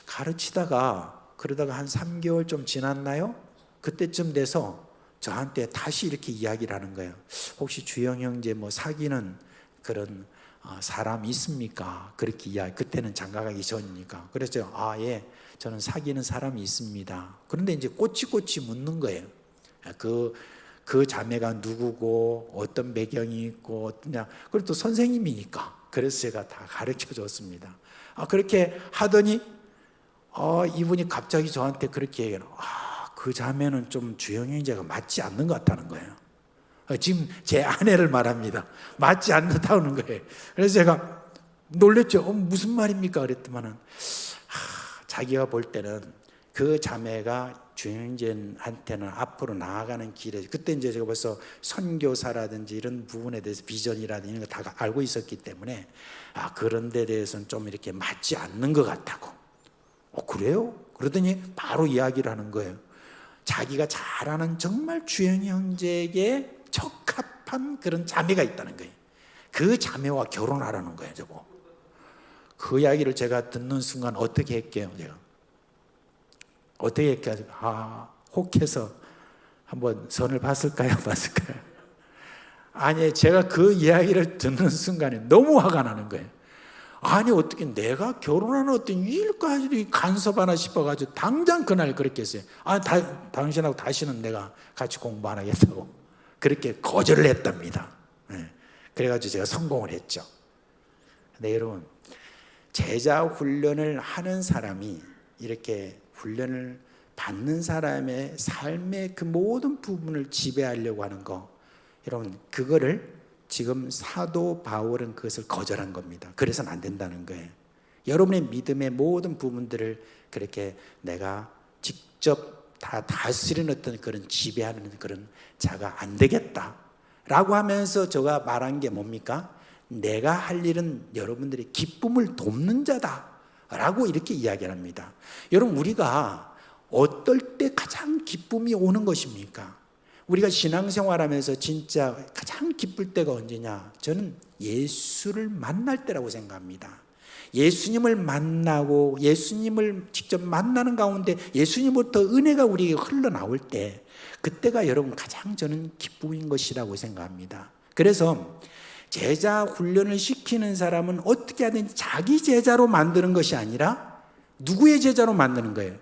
가르치다가 그러다가 한 3개월 좀 지났나요? 그때쯤 돼서 저한테 다시 이렇게 이야기를 하는 거예요. 혹시 주영 형제 사귀는 그런 사람 있습니까? 그렇게 이야기. 그때는 장가가기 전이니까. 그래서 예, 저는 사귀는 사람이 있습니다. 그런데 이제 꼬치꼬치 묻는 거예요. 그 자매가 누구고 어떤 배경이 있고 어떠냐. 그리고 또 선생님이니까. 그래서 제가 다 가르쳐 줬습니다. 그렇게 하더니 이분이 갑자기 저한테 그렇게 얘기해요. 그 자매는 좀 주영 형제가 맞지 않는 것 같다는 거예요. 지금 제 아내를 말합니다. 맞지 않는다는 거예요. 그래서 제가 놀랬죠. 무슨 말입니까? 그랬더만은 자기가 볼 때는 그 자매가 주영진한테는 앞으로 나아가는 길에, 그때 이제 제가 벌써 선교사라든지 이런 부분에 대해서 비전이라든지 이런 거 다 알고 있었기 때문에 그런 데 대해서는 좀 이렇게 맞지 않는 것 같다고. 그래요? 그러더니 바로 이야기를 하는 거예요. 자기가 잘 아는 정말 주영 형제에게 적합한 그런 자매가 있다는 거예요. 그 자매와 결혼하라는 거예요, 저거. 그 이야기를 제가 듣는 순간 어떻게 할게요, 제가? 어떻게 할까요? 혹해서 한번 선을 봤을까요? 봤을까요? 아니, 제가 그 이야기를 듣는 순간에 너무 화가 나는 거예요. 아니, 어떻게 내가 결혼하는 어떤 일까지 간섭 하나 싶어가지고 당장 그날 그렇게 했어요. 당신하고 다시는 내가 같이 공부 안 하겠다고 그렇게 거절을 했답니다. 그래가지고 제가 성공을 했죠. 근데 여러분, 제자 훈련을 하는 사람이 이렇게 훈련을 받는 사람의 삶의 그 모든 부분을 지배하려고 하는 거, 여러분, 그거를 지금 사도 바울은 그것을 거절한 겁니다. 그래서는 안 된다는 거예요. 여러분의 믿음의 모든 부분들을 그렇게 내가 직접 다 다스리는 어떤 그런 지배하는 그런 자가 안 되겠다라고 하면서 제가 말한 게 뭡니까? 내가 할 일은 여러분들의 기쁨을 돕는 자다라고 이렇게 이야기를 합니다. 여러분, 우리가 어떨 때 가장 기쁨이 오는 것입니까? 우리가 신앙생활하면서 진짜 가장 기쁠 때가 언제냐? 저는 예수를 만날 때라고 생각합니다. 예수님을 만나고 예수님을 직접 만나는 가운데 예수님부터 은혜가 우리에게 흘러나올 때, 그때가 여러분 가장 저는 기쁨인 것이라고 생각합니다. 그래서 제자 훈련을 시키는 사람은 어떻게 하든지 자기 제자로 만드는 것이 아니라 누구의 제자로 만드는 거예요?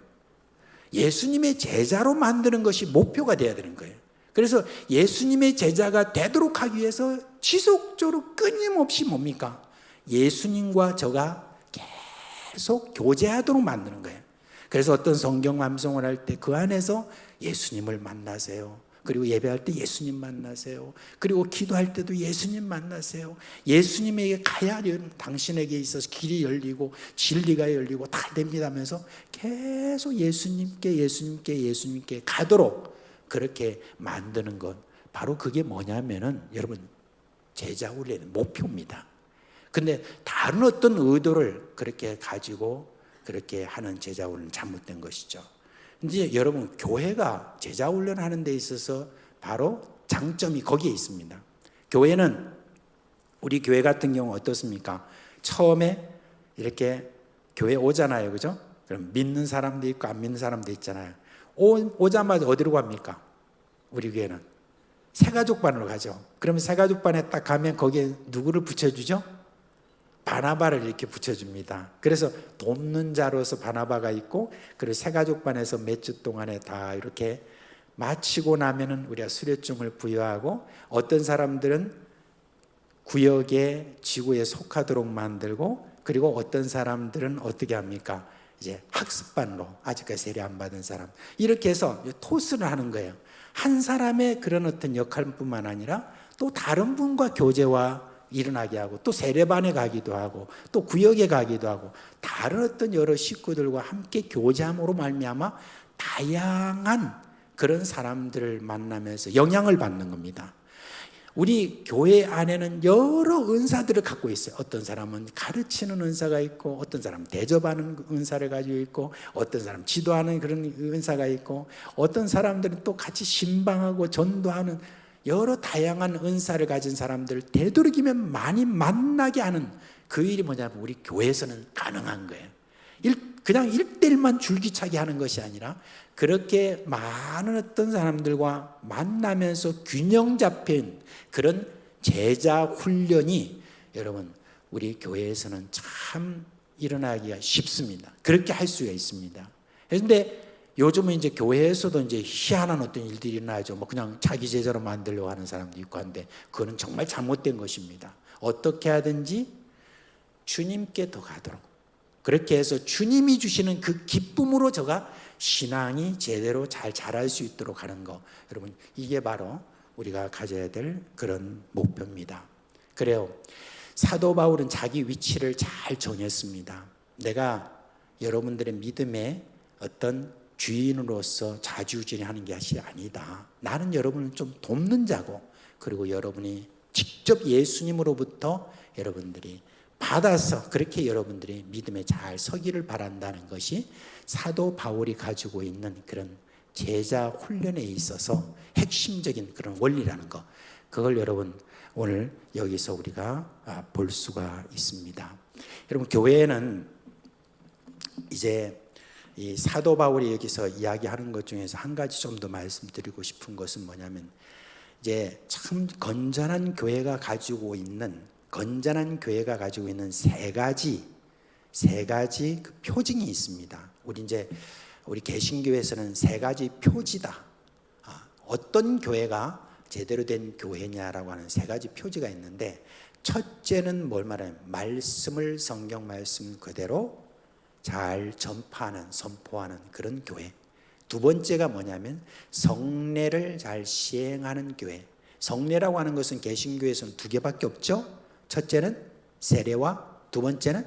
예수님의 제자로 만드는 것이 목표가 되어야 되는 거예요. 그래서 예수님의 제자가 되도록 하기 위해서 지속적으로 끊임없이 뭡니까? 예수님과 저가 계속 교제하도록 만드는 거예요. 그래서 어떤 성경 암송을 할 때 그 안에서 예수님을 만나세요. 그리고 예배할 때 예수님 만나세요. 그리고 기도할 때도 예수님 만나세요. 예수님에게 가야 당신에게 있어서 길이 열리고 진리가 열리고 다 됩니다 하면서 계속 예수님께 가도록 그렇게 만드는 것, 바로 그게 뭐냐면은 여러분, 제자 훈련의 목표입니다. 근데 다른 어떤 의도를 그렇게 가지고 그렇게 하는 제자 훈련은 잘못된 것이죠. 이제 여러분, 교회가 제자 훈련하는 데 있어서 바로 장점이 거기에 있습니다. 교회는, 우리 교회 같은 경우 어떻습니까? 처음에 이렇게 교회 오잖아요, 그죠? 그럼 믿는 사람도 있고 안 믿는 사람도 있잖아요. 오자마자 어디로 갑니까? 우리 교회는 새가족반으로 가죠. 그러면 새가족반에 딱 가면 거기에 누구를 붙여주죠? 바나바를 이렇게 붙여줍니다. 그래서 돕는 자로서 바나바가 있고, 그리고 새가족반에서 몇 주 동안에 다 이렇게 마치고 나면은 우리가 수료증을 부여하고, 어떤 사람들은 구역에 지구에 속하도록 만들고, 그리고 어떤 사람들은 어떻게 합니까? 이제 학습반으로, 아직까지 세례 안 받은 사람, 이렇게 해서 토스를 하는 거예요. 한 사람의 그런 어떤 역할뿐만 아니라 또 다른 분과 교제와 일어나게 하고, 또 세례반에 가기도 하고, 또 구역에 가기도 하고, 다른 어떤 여러 식구들과 함께 교제함으로 말미암아 다양한 그런 사람들을 만나면서 영향을 받는 겁니다. 우리 교회 안에는 여러 은사들을 갖고 있어요. 어떤 사람은 가르치는 은사가 있고, 어떤 사람은 대접하는 은사를 가지고 있고, 어떤 사람은 지도하는 그런 은사가 있고, 어떤 사람들은 또 같이 신방하고 전도하는 여러 다양한 은사를 가진 사람들을 되도록이면 많이 만나게 하는 그 일이 뭐냐면 우리 교회에서는 가능한 거예요. 그냥 1대1만 줄기차게 하는 것이 아니라 그렇게 많은 어떤 사람들과 만나면서 균형 잡힌 그런 제자 훈련이 여러분 우리 교회에서는 참 일어나기가 쉽습니다. 그렇게 할 수가 있습니다. 그런데 요즘은 이제 교회에서도 이제 희한한 어떤 일들이 일어나죠. 뭐 그냥 자기 제자로 만들려고 하는 사람도 있고 한데, 그거는 정말 잘못된 것입니다. 어떻게 하든지 주님께 더 가도록, 그렇게 해서 주님이 주시는 그 기쁨으로 저가 신앙이 제대로 잘 자랄 수 있도록 하는 거, 여러분 이게 바로 우리가 가져야 될 그런 목표입니다. 그래요, 사도 바울은 자기 위치를 잘 정했습니다. 내가 여러분들의 믿음의 어떤 주인으로서 자주지하는 것이 아니다. 나는 여러분을 좀 돕는 자고, 그리고 여러분이 직접 예수님으로부터 여러분들이 받아서 그렇게 여러분들이 믿음에 잘 서기를 바란다는 것이 사도 바울이 가지고 있는 그런 제자 훈련에 있어서 핵심적인 그런 원리라는 거, 그걸 여러분 오늘 여기서 우리가 볼 수가 있습니다. 여러분, 교회는 이제 이 사도 바울이 여기서 이야기하는 것 중에서 한 가지 좀 더 말씀드리고 싶은 것은 뭐냐면, 이제 참 건전한 교회가 가지고 있는 세 가지 그 표징이 있습니다. 우리 개신교에서는 세 가지 표지다. 어떤 교회가 제대로 된 교회냐라고 하는 세 가지 표지가 있는데, 첫째는 뭘 말하냐면 말씀을, 성경 말씀 그대로 잘 전파하는, 선포하는 그런 교회. 두 번째가 뭐냐면 성례를 잘 시행하는 교회. 성례라고 하는 것은 개신교에서는 두 개밖에 없죠. 첫째는 세례와 두 번째는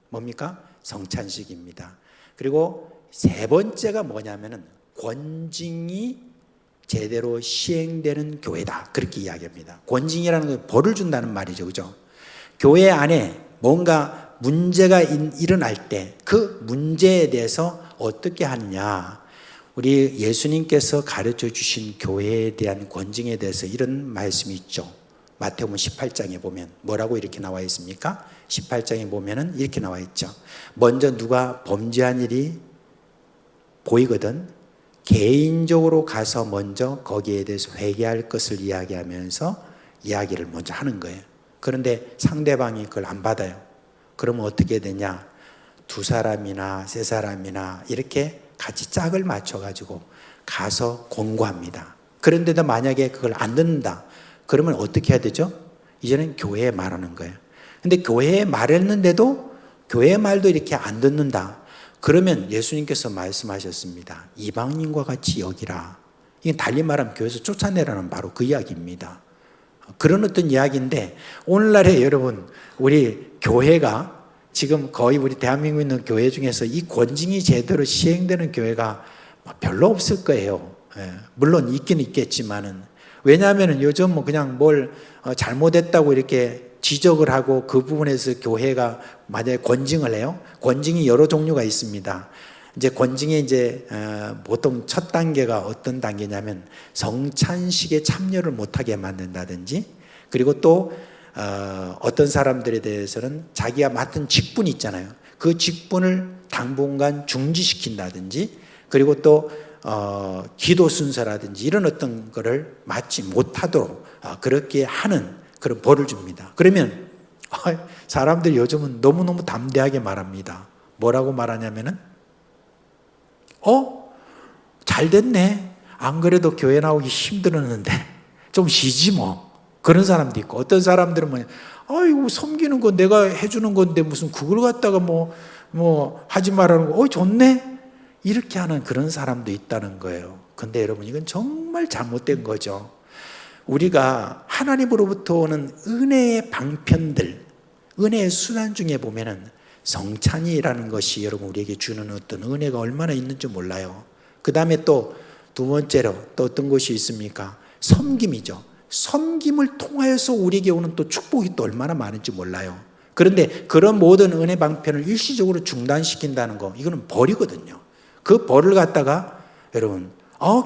뭡니까? 성찬식입니다. 그리고 세 번째가 뭐냐면은 권징이 제대로 시행되는 교회다, 그렇게 이야기합니다. 권징이라는 건 벌을 준다는 말이죠, 그죠? 교회 안에 뭔가 문제가 일어날 때 그 문제에 대해서 어떻게 하느냐, 우리 예수님께서 가르쳐 주신 교회에 대한 권징에 대해서 이런 말씀이 있죠. 마태복음 18장에 보면 뭐라고 이렇게 나와 있습니까? 18장에 보면은 이렇게 나와 있죠. 먼저 누가 범죄한 일이 보이거든 개인적으로 가서 먼저 거기에 대해서 회개할 것을 이야기하면서 이야기를 먼저 하는 거예요. 그런데 상대방이 그걸 안 받아요. 그러면 어떻게 되냐? 두 사람이나 세 사람이나 이렇게 같이 짝을 맞춰가지고 가서 권고합니다. 그런데도 만약에 그걸 안 듣는다, 그러면 어떻게 해야 되죠? 이제는 교회에 말하는 거예요. 근데 교회에 말했는데도 교회의 말도 이렇게 안 듣는다, 그러면 예수님께서 말씀하셨습니다. 이방인과 같이 여기라. 이게 달리 말하면 교회에서 쫓아내라는 바로 그 이야기입니다. 그런 어떤 이야기인데, 오늘날에 여러분, 우리 교회가 지금 거의 우리 대한민국에 있는 교회 중에서 이 권징이 제대로 시행되는 교회가 별로 없을 거예요. 물론 있긴 있겠지만은, 왜냐하면 요즘 뭐 그냥 뭘 잘못했다고 이렇게 지적을 하고 그 부분에서 교회가 만약에 권징을 해요. 권징이 여러 종류가 있습니다. 이제 권징의 이제 보통 첫 단계가 어떤 단계냐면 성찬식에 참여를 못하게 만든다든지, 그리고 또 어떤 사람들에 대해서는 자기가 맡은 직분이 있잖아요. 그 직분을 당분간 중지시킨다든지, 그리고 또 기도 순서라든지 이런 어떤 거를 맡지 못하도록 그렇게 하는 그런 벌을 줍니다. 그러면 사람들이 요즘은 너무너무 담대하게 말합니다. 뭐라고 말하냐면은 잘 됐네. 안 그래도 교회 나오기 힘들었는데 좀 쉬지 뭐. 그런 사람도 있고, 어떤 사람들은 아이고 섬기는 거 내가 해주는 건데 무슨 그걸 갖다가 뭐 하지 말라는 거, 좋네. 이렇게 하는 그런 사람도 있다는 거예요. 근데 여러분, 이건 정말 잘못된 거죠. 우리가 하나님으로부터 오는 은혜의 방편들, 은혜의 수단 중에 보면은 성찬이라는 것이 여러분 우리에게 주는 어떤 은혜가 얼마나 있는지 몰라요. 그 다음에 또 두 번째로 또 어떤 것이 있습니까? 섬김이죠. 섬김을 통하여서 우리에게 오는 또 축복이 또 얼마나 많은지 몰라요. 그런데 그런 모든 은혜 방편을 일시적으로 중단시킨다는 거, 이거는 벌이거든요. 그 벌을 갖다가 여러분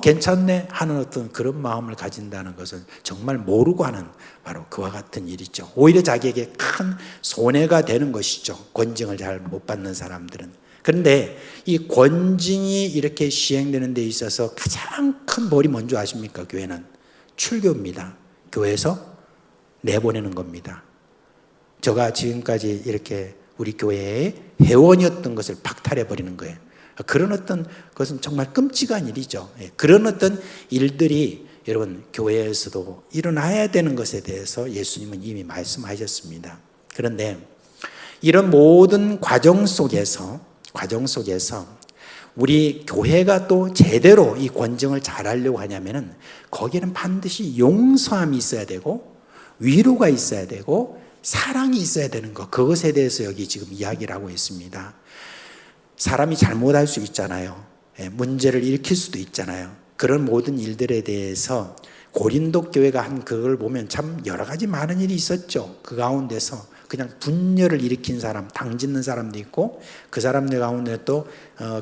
괜찮네 하는 어떤 그런 마음을 가진다는 것은 정말 모르고 하는 바로 그와 같은 일이죠. 오히려 자기에게 큰 손해가 되는 것이죠. 권징을 잘 못 받는 사람들은. 그런데 이 권징이 이렇게 시행되는 데 있어서 가장 큰 벌이 뭔지 아십니까? 교회는 출교입니다. 교회에서 내보내는 겁니다. 제가 지금까지 이렇게 우리 교회의 회원이었던 것을 박탈해버리는 거예요. 그런 어떤 것은 정말 끔찍한 일이죠. 그런 어떤 일들이 여러분 교회에서도 일어나야 되는 것에 대해서 예수님은 이미 말씀하셨습니다. 그런데 이런 모든 과정 속에서 우리 교회가 또 제대로 이 권징을 잘하려고 하냐면은 거기에는 반드시 용서함이 있어야 되고 위로가 있어야 되고 사랑이 있어야 되는 것, 그것에 대해서 여기 지금 이야기를 하고 있습니다. 사람이 잘못할 수 있잖아요. 문제를 일으킬 수도 있잖아요. 그런 모든 일들에 대해서 고린도 교회가 한 그걸 보면 참 여러 가지 많은 일이 있었죠. 그 가운데서 그냥 분열을 일으킨 사람, 당짓는 사람도 있고, 그 사람들 가운데 또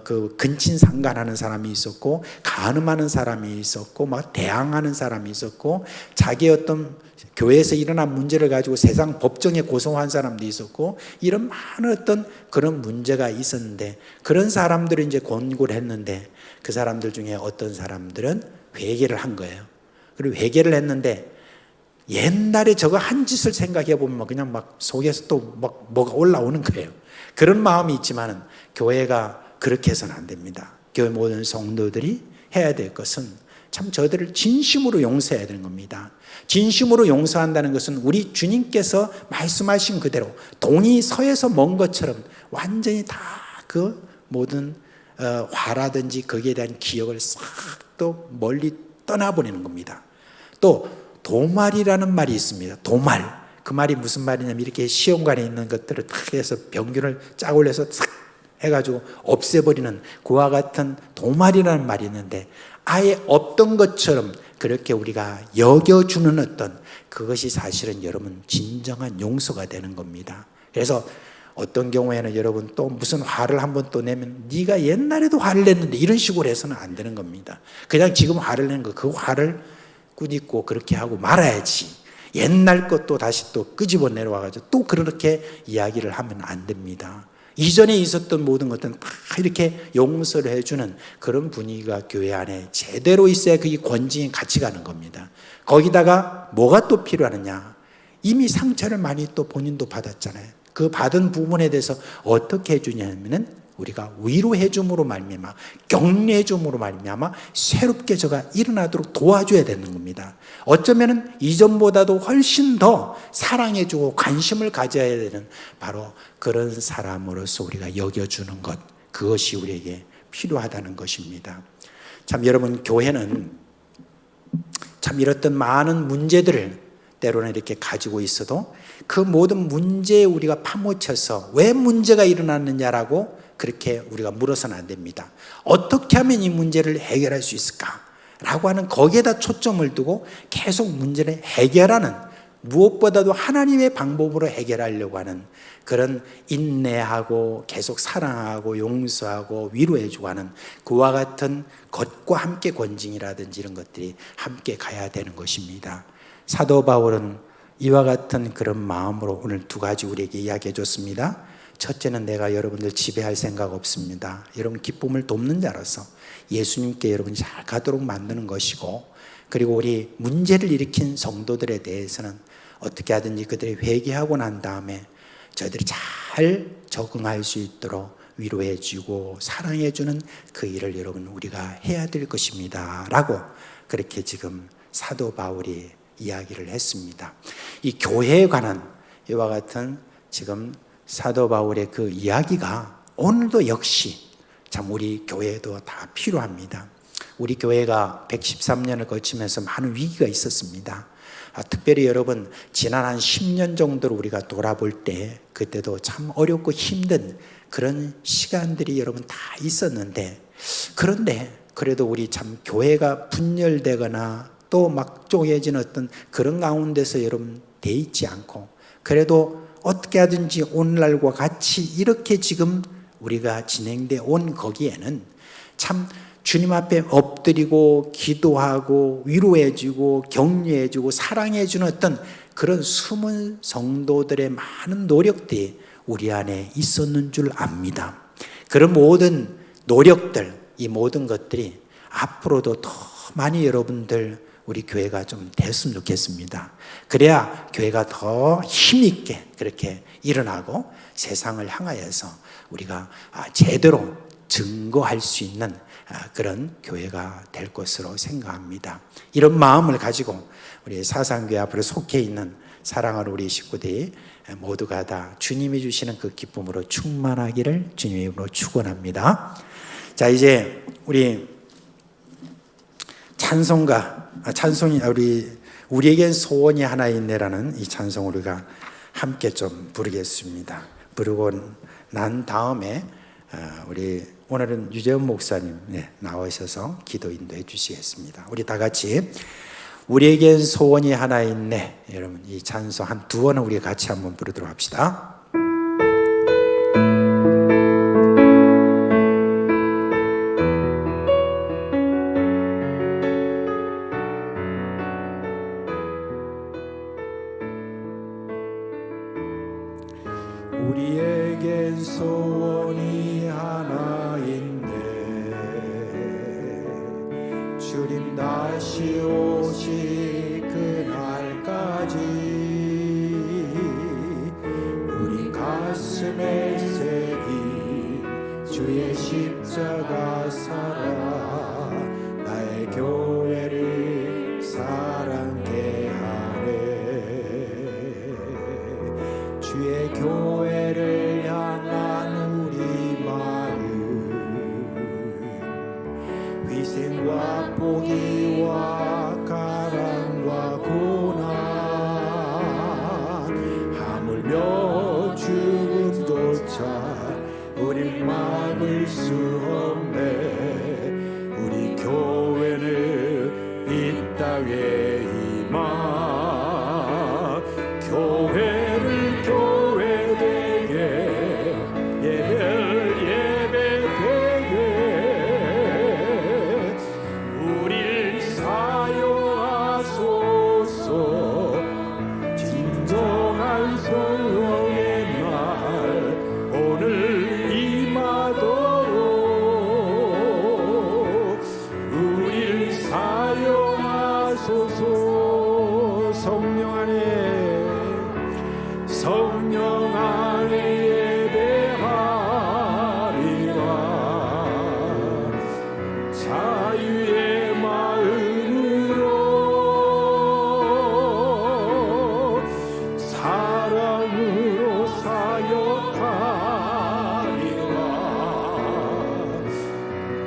그 근친상간하는 사람이 있었고, 간음하는 사람이 있었고, 막 대항하는 사람이 있었고, 자기 어떤 교회에서 일어난 문제를 가지고 세상 법정에 고소한 사람도 있었고, 이런 많은 어떤 그런 문제가 있었는데, 그런 사람들을 이제 권고를 했는데, 그 사람들 중에 어떤 사람들은 회개를 한 거예요. 그리고 회개를 했는데, 옛날에 저거 한 짓을 생각해 보면 그냥 막 속에서 또 막 뭐가 올라오는 거예요. 그런 마음이 있지만은 교회가 그렇게 해서는 안 됩니다. 교회 모든 성도들이 해야 될 것은 참 저들을 진심으로 용서해야 되는 겁니다. 진심으로 용서한다는 것은 우리 주님께서 말씀하신 그대로 동이 서에서 먼 것처럼 완전히 다 그 모든 화라든지 거기에 대한 기억을 싹 또 멀리 떠나보내는 겁니다. 또 도말이라는 말이 있습니다. 도말. 그 말이 무슨 말이냐면 이렇게 시험관에 있는 것들을 탁 해서 병균을 쫙 올려서 싹 해가지고 없애버리는 그와 같은 도말이라는 말이 있는데, 아예 없던 것처럼 그렇게 우리가 여겨주는 어떤 그것이 사실은 여러분 진정한 용서가 되는 겁니다. 그래서 어떤 경우에는 여러분 또 무슨 화를 한번 또 내면 네가 옛날에도 화를 냈는데 이런 식으로 해서는 안 되는 겁니다. 그냥 지금 화를 내는 거, 그 화를 꾸짖고 그렇게 하고 말아야지. 옛날 것도 다시 또 끄집어 내려와가지고 또 그렇게 이야기를 하면 안 됩니다. 이전에 있었던 모든 것들은 다 이렇게 용서를 해주는 그런 분위기가 교회 안에 제대로 있어야 그게 권징이 같이 가는 겁니다. 거기다가 뭐가 또 필요하느냐? 이미 상처를 많이 또 본인도 받았잖아요. 그 받은 부분에 대해서 어떻게 해주냐면은 우리가 위로해 줌으로 말미암아, 격려해 줌으로 말미암아 새롭게 저가 일어나도록 도와줘야 되는 겁니다. 어쩌면은 이전보다도 훨씬 더 사랑해 주고 관심을 가져야 되는 바로 그런 사람으로서 우리가 여겨주는 것, 그것이 우리에게 필요하다는 것입니다. 참 여러분, 교회는 참 이렇던 많은 문제들을 때로는 이렇게 가지고 있어도 그 모든 문제에 우리가 파묻혀서 왜 문제가 일어났느냐라고 그렇게 우리가 물어서는 안 됩니다. 어떻게 하면 이 문제를 해결할 수 있을까라고 하는 거기에다 초점을 두고 계속 문제를 해결하는, 무엇보다도 하나님의 방법으로 해결하려고 하는 그런 인내하고 계속 사랑하고 용서하고 위로해주고 하는 그와 같은 것과 함께 권징이라든지 이런 것들이 함께 가야 되는 것입니다. 사도 바울은 이와 같은 그런 마음으로 오늘 두 가지 우리에게 이야기해 줬습니다. 첫째는 내가 여러분들 지배할 생각 없습니다. 여러분 기쁨을 돕는 자로서 예수님께 여러분이 잘 가도록 만드는 것이고, 그리고 우리 문제를 일으킨 성도들에 대해서는 어떻게 하든지 그들이 회개하고 난 다음에 저희들이 잘 적응할 수 있도록 위로해 주고 사랑해 주는 그 일을 여러분 우리가 해야 될 것입니다 라고 그렇게 지금 사도 바울이 이야기를 했습니다. 이 교회에 관한 이와 같은 지금 사도 바울의 그 이야기가 오늘도 역시 참 우리 교회에도 다 필요합니다. 우리 교회가 113년을 거치면서 많은 위기가 있었습니다. 특별히 여러분 지난 한 10년 정도를 우리가 돌아볼 때 그때도 참 어렵고 힘든 그런 시간들이 여러분 다 있었는데, 그런데 그래도 우리 참 교회가 분열되거나 또 막 쪼개진 어떤 그런 가운데서 여러분 돼 있지 않고, 그래도 어떻게 하든지 오늘날과 같이 이렇게 지금 우리가 진행돼 온 거기에는 참 주님 앞에 엎드리고 기도하고 위로해주고 격려해주고 사랑해주는 어떤 그런 숨은 성도들의 많은 노력들이 우리 안에 있었는 줄 압니다. 그런 모든 노력들, 이 모든 것들이 앞으로도 더 많이 여러분들 우리 교회가 좀 됐으면 좋겠습니다. 그래야 교회가 더 힘있게 그렇게 일어나고 세상을 향하여서 우리가 제대로 증거할 수 있는 그런 교회가 될 것으로 생각합니다. 이런 마음을 가지고 우리 사상교회 앞으로 속해 있는 사랑하는 우리 식구들이 모두가 다 주님이 주시는 그 기쁨으로 충만하기를 주님의 이름으로 축원합니다. 자, 이제 우리 찬송이 우리에겐 소원이 하나 있네라는 이 찬송 우리가 함께 좀 부르겠습니다. 부르고 난 다음에 우리 오늘은 유재훈 목사님 나오셔서 기도 인도해 주시겠습니다. 우리 다 같이 우리에겐 소원이 하나 있네. 여러분 이 찬송 한 두 번은 우리 같이 한번 부르도록 합시다. 우리에겐 소원이 하나 있네. 주님 다시 오실 그날까지 우리 가슴에 새긴 주의 십자가 살아 나의 교회를 사랑케 하네. 주의 교회를 향한 우리 마음 위생과 포기와 가랑과 고난 하물며 죽음조차 우릴 막을 수 없네. 우리 교회는 이 땅에 임하 교회를 교회되게 예배를 예배되게 우릴 사용하소서. 진정한 성령의 날 오늘 임하도록 우릴 사용하소서. 성령 안에 예배하리라. 자유의 마음으로 사랑으로 사역하리라.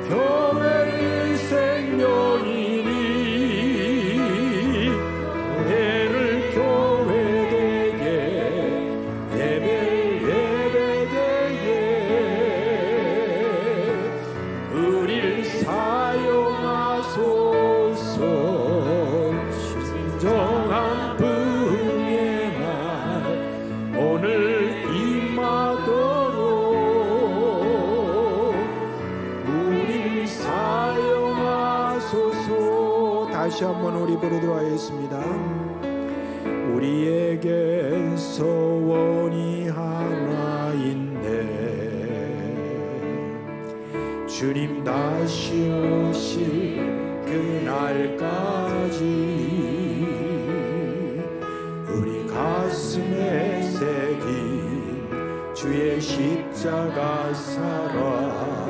교회는 생명이니 교회를 교회되게 예배되게 우릴 사용하소서. 진정한 부흥의 날 오늘 임하도록 우릴 사용하소서. 다시 한번 우리 부르도록 하겠습니다. 우리에겐 소원이 하나 있네. 주님 다시 오실 그날까지 우리 가슴에 새긴 주의 십자가 살아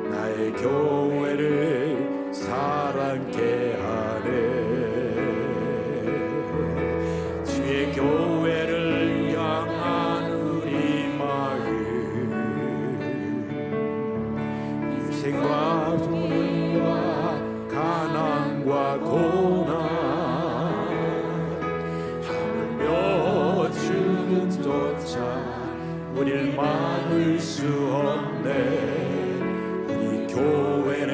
나의 교회를 사랑케 하네. 주의 교회를 향한 우리 마음 인생과 분노와 가난과 고난 하물며 죽음조차 우릴 막을 수 없네. 우리 교회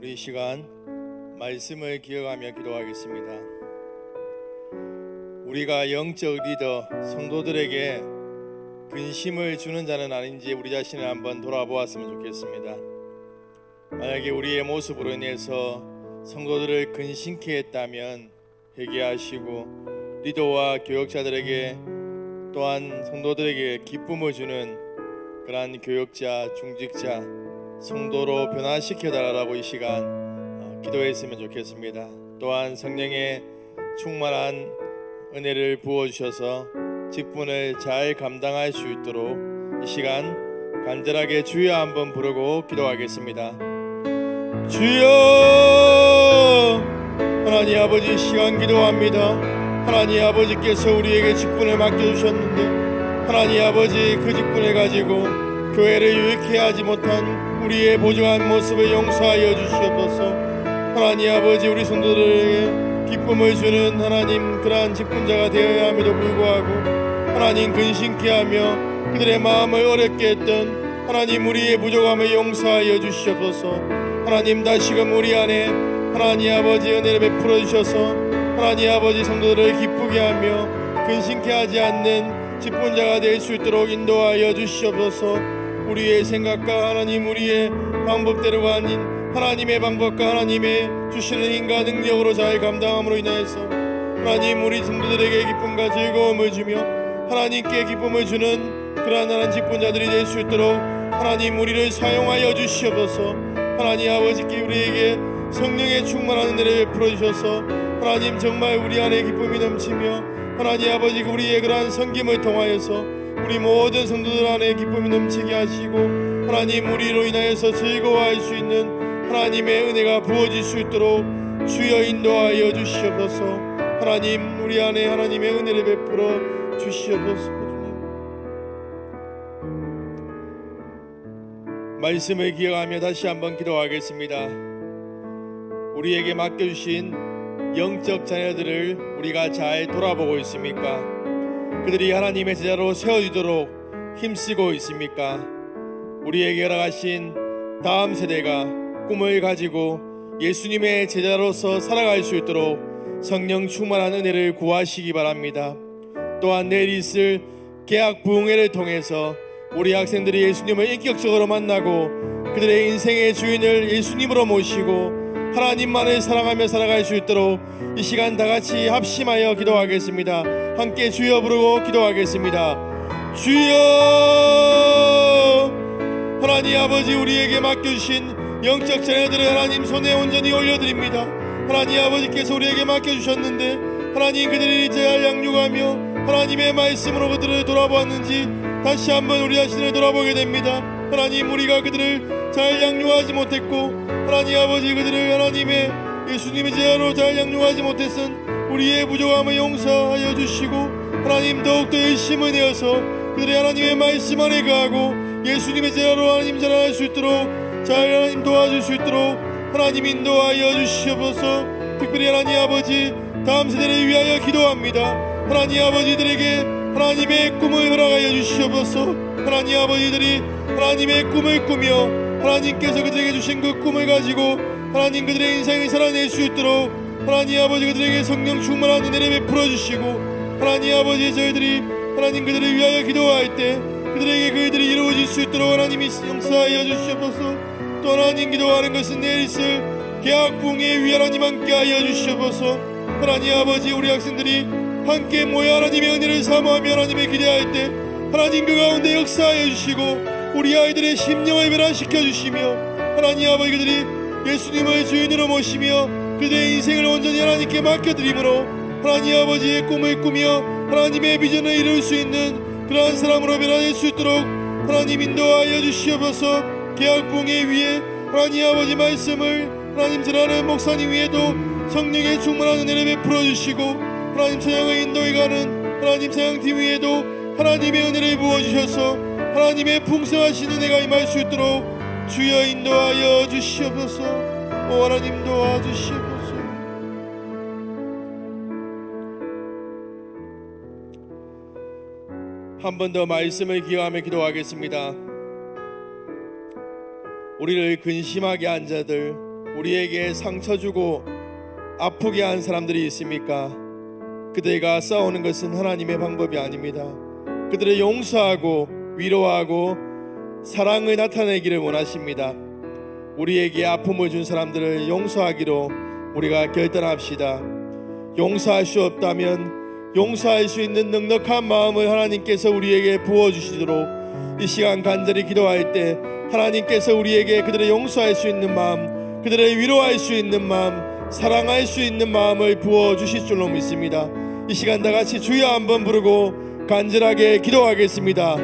우리 이 시간 말씀을 기억하며 기도하겠습니다. 우리가 영적 리더 성도들에게 근심을 주는 자는 아닌지 우리 자신을 한번 돌아보았으면 좋겠습니다. 만약에 우리의 모습으로 인해서 성도들을 근심케 했다면 회개하시고 리더와 교역자들에게 또한 성도들에게 기쁨을 주는 그러한 교역자, 중직자, 성도로 변화시켜달라고 이 시간 기도했으면 좋겠습니다. 또한 성령의 충만한 은혜를 부어주셔서 직분을 잘 감당할 수 있도록 이 시간 간절하게 주여 한번 부르고 기도하겠습니다. 주여, 하나님 아버지, 시간 기도합니다. 하나님 아버지께서 우리에게 직분을 맡겨주셨는데 하나님 아버지, 그 직분을 가지고 교회를 유익해 하지 못한 우리의 부족한 모습을 용서하여 주시옵소서. 하나님 아버지, 우리 성도들에게 기쁨을 주는 하나님 그러한 직분자가 되어야 함에도 불구하고 하나님 근심케 하며 그들의 마음을 어렵게 했던 하나님 우리의 부족함을 용서하여 주시옵소서. 하나님 다시금 우리 안에 하나님 아버지 은혜를 베풀어 주셔서 하나님 아버지 성도들을 기쁘게 하며 근심케 하지 않는 직분자가 될 수 있도록 인도하여 주시옵소서. 우리의 생각과 하나님 우리의 방법대로가 아닌 하나님의 방법과 하나님의 주시는 힘과 능력으로 잘 감당함으로 인하여서 하나님 우리 성도들에게 기쁨과 즐거움을 주며 하나님께 기쁨을 주는 그러한 하나님 직분자들이 될 수 있도록 하나님 우리를 사용하여 주시옵소서. 하나님 아버지께 우리에게 성령의 충만한 은혜를 베풀어 주셔서 하나님 정말 우리 안에 기쁨이 넘치며 하나님 아버지 우리의 그러한 섬김을 통하여서 우리 모든 성도들 안에 기쁨이 넘치게 하시고 하나님 우리로 인하여서 즐거워할 수 있는 하나님의 은혜가 부어질 수 있도록 주여 인도하여 주시옵소서. 하나님 우리 안에 하나님의 은혜를 베풀어 주시옵소서. 말씀을 기억하며 다시 한번 기도하겠습니다. 우리에게 맡겨주신 영적 자녀들을 우리가 잘 돌아보고 있습니까? 그들이 하나님의 제자로 세워지도록 힘쓰고 있습니까? 우리에게 허락하신 다음 세대가 꿈을 가지고 예수님의 제자로서 살아갈 수 있도록 성령 충만한 은혜를 구하시기 바랍니다. 또한 내일 있을 개학 부흥회를 통해서 우리 학생들이 예수님을 인격적으로 만나고 그들의 인생의 주인을 예수님으로 모시고 하나님만을 사랑하며 살아갈 수 있도록 이 시간 다같이 합심하여 기도하겠습니다. 함께 주여 부르고 기도하겠습니다. 주여, 하나님 아버지 우리에게 맡겨주신 영적 자녀들을 하나님 손에 온전히 올려드립니다. 하나님 아버지께서 우리에게 맡겨주셨는데 하나님 그들이 잘 양육하며 하나님의 말씀으로 그들을 돌아보았는지 다시 한번 우리 자신을 돌아보게 됩니다. 하나님 우리가 그들을 잘 양육하지 못했고 하나님 아버지 그들을 하나님의 예수님의 제자로 잘 양육하지 못했은 우리의 부족함을 용서하여 주시고 하나님 더욱더 열심을 내어서 그들의 하나님의 말씀 안에 거하고 예수님의 제자로 하나님 자라날 수 있도록 잘 하나님 도와줄 수 있도록 하나님 인도하여 주시옵소서. 특별히 하나님 아버지 다음 세대를 위하여 기도합니다. 하나님 아버지들에게 하나님의 꿈을 허락하여 주시옵소서. 하나님 아버지들이 하나님의 꿈을 꾸며 하나님께서 그들에게 주신 그 꿈을 가지고 하나님 그들의 인생을 살아낼 수 있도록 하나님 아버지 그들에게 성령 충만한 은혜를 베풀어 주시고 하나님 아버지 저희들이 하나님 그들을 위하여 기도할 때 그들에게 그 일들이 이루어질 수 있도록 하나님이 용서하여 주시옵소서. 또 하나님 기도하는 것은 내일 있을 개학 부흥회에 위해 하나님 함께하여 주시옵소서. 하나님 아버지 우리 학생들이 함께 모여 하나님의 은혜를 사모하며 하나님의 기대할 때 하나님 그 가운데 역사하여 주시고 우리 아이들의 심령을 변화시켜 주시며 하나님 아버지 그들이 예수님을 주인으로 모시며 그들의 인생을 온전히 하나님께 맡겨드림으로 하나님 아버지의 꿈을 꾸며 하나님의 비전을 이룰 수 있는 그러한 사람으로 변화될 수 있도록 하나님 인도하여 주시옵소서. 개학 부흥회 위에 하나님 아버지 말씀을 하나님 전하는 목사님 위에도 성령의 충만한 은혜를 베풀어 주시고 하나님 찬양의 인도에 가는 하나님 찬양팀 위에도 하나님의 은혜를 부어주셔서 하나님의 풍성하신 은혜가 임할 수 있도록 주여 인도하여 주시옵소서. 오 하나님 도와주시옵소서. 한 번 더 말씀을 기억하며 기도하겠습니다. 우리를 근심하게 한 자들, 우리에게 상처 주고 아프게 한 사람들이 있습니까? 그들과 싸우는 것은 하나님의 방법이 아닙니다. 그들을 용서하고 위로하고 사랑을 나타내기를 원하십니다. 우리에게 아픔을 준 사람들을 용서하기로 우리가 결단합시다. 용서할 수 없다면 용서할 수 있는 넉넉한 마음을 하나님께서 우리에게 부어주시도록 이 시간 간절히 기도할 때 하나님께서 우리에게 그들을 용서할 수 있는 마음, 그들을 위로할 수 있는 마음, 사랑할 수 있는 마음을 부어주실 줄로 믿습니다. 이 시간 다 같이 주여 한번 부르고 간절하게 기도하겠습니다.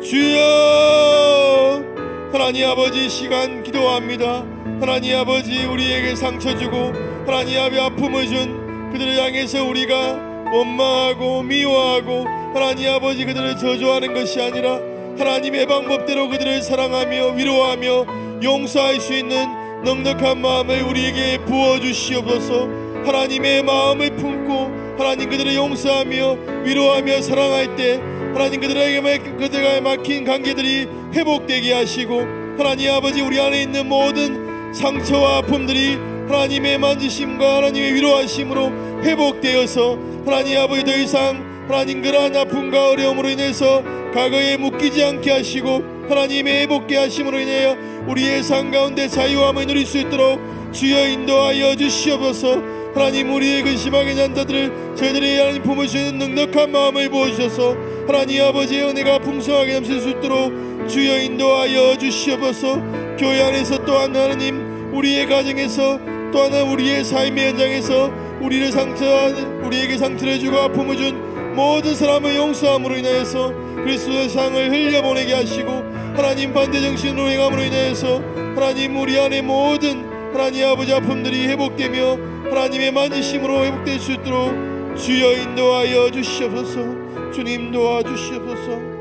주여! 하나님 아버지, 이 시간 기도합니다. 하나님 아버지, 우리에게 상처 주고 하나님 아버지 아픔을 준 그들을 향해서 우리가 원망하고 미워하고 하나님 아버지 그들을 저주하는 것이 아니라 하나님의 방법대로 그들을 사랑하며 위로하며 용서할 수 있는 넉넉한 마음을 우리에게 부어주시옵소서. 하나님의 마음을 품고 하나님 그들을 용서하며 위로하며 사랑할 때 하나님 그들에게 막힌 관계들이 회복되게 하시고 하나님 아버지 우리 안에 있는 모든 상처와 아픔들이 하나님의 만지심과 하나님의 위로하심으로 회복되어서 하나님 아버지 더 이상 하나님 그러한 아픔과 어려움으로 인해서 과거에 묶이지 않게 하시고 하나님의 회복케 하심으로 인하여 우리의 삶 가운데 자유함을 누릴 수 있도록 주여 인도하여 주시옵소서. 하나님 우리의 근심하게 난 자들을 저희들이 하나님 품을 수 있는 넉넉한 마음을 부어주셔서 하나님 아버지의 은혜가 풍성하게 넘칠 수 있도록 주여 인도하여 주시옵소서. 교회 안에서 또한 하나님 우리의 가정에서 또 하나 우리의 삶의 현장에서 우리에게 상처를 주고 아픔을 준 모든 사람을 용서함으로 인하여서 그리스도의 상을 흘려보내게 하시고 하나님 반대 정신으로 행함으로 인하여서 하나님 우리 안에 모든 하나님 아버지 아픔들이 회복되며 하나님의 만지심으로 회복될 수 있도록 주여 인도하여 주시옵소서. 주님 도와주시옵소서.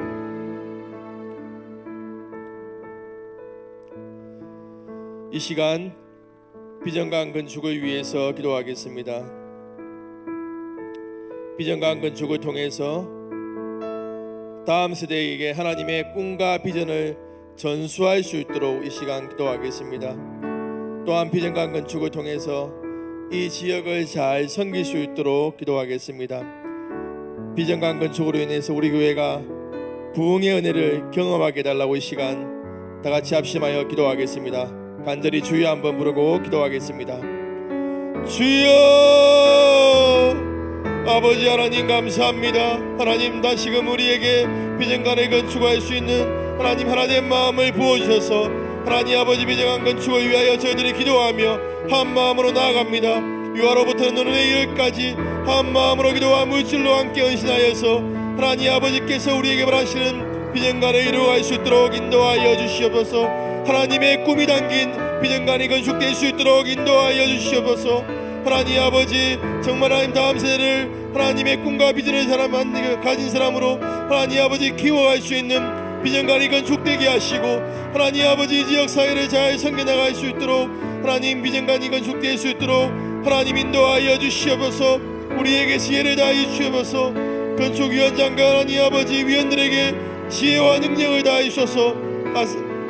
이 시간 비전강 건축을 위해서 기도하겠습니다. 비전강 건축을 통해서 다음 세대에게 하나님의 꿈과 비전을 전수할 수 있도록 이 시간 기도하겠습니다. 또한 비전강 건축을 통해서 이 지역을 잘 섬길 수 있도록 기도하겠습니다. 비전강 건축으로 인해서 우리 교회가 부흥의 은혜를 경험하게 해달라고 이 시간 다 같이 합심하여 기도하겠습니다. 간절히 주여 한번 부르고 기도하겠습니다. 주여! 아버지 하나님 감사합니다. 하나님 다시금 우리에게 비전강을 건축할 수 있는 하나님 하나님의 마음을 부어주셔서 하나님 아버지 비전강 건축을 위하여 저희들이 기도하며 한 마음으로 나아갑니다. 유아로부터 너는 이을까지 한 마음으로 기도와 물질로 함께 헌신하여서 하나님 아버지께서 우리에게 바라시는 비전강을 이루어갈 수 있도록 인도하여 주시옵소서. 하나님의 꿈이 담긴 비전강이 건축될 수 있도록 인도하여 주시옵소서. 하나님 아버지 정말 하나님 다음 세대를 하나님의 꿈과 비전을 가진 사람으로 하나님 아버지 키워갈 수 있는 비전강이 건축되게 하시고 하나님 아버지 지역 사회를 잘 섬겨나갈 수 있도록 하나님 비전강이 건축될 수 있도록 하나님 인도하여 주시옵소서. 우리에게 지혜를 다하여 주시옵소서. 건축위원장과 하나님 아버지 위원들에게 지혜와 능력을 다하여 주셔서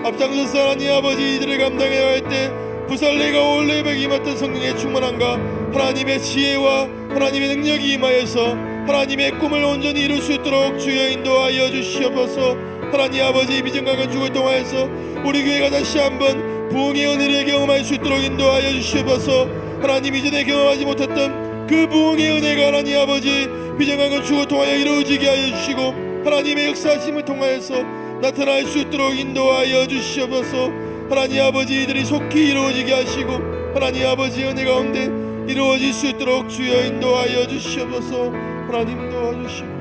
앞장서서 하나님 아버지 이들을 감당해야 할 때 부살레가 올레백이 임했던 성령의 충만함과 하나님의 지혜와 하나님의 능력이 임하여서 하나님의 꿈을 온전히 이룰 수 있도록 주여 인도하여 주시옵소서. 하나님 아버지 비전강 건축을 통하여서 우리 교회가 다시 한번 부흥의 은혜를 경험할 수 있도록 인도하여 주시옵소서. 하나님 이전에 경험하지 못했던 그 부흥의 은혜가 하나님 아버지 비전강 건축을 통하여 이루어지게 하여 주시고 하나님의 역사하심을 통하여서 나타날 수 있도록 인도하여 주시옵소서. 하나님 아버지 이들이 속히 이루어지게 하시고 하나님 아버지 은혜 가운데 이루어질 수 있도록 주여 인도하여 주시옵소서. 하나님 도와주시옵소서.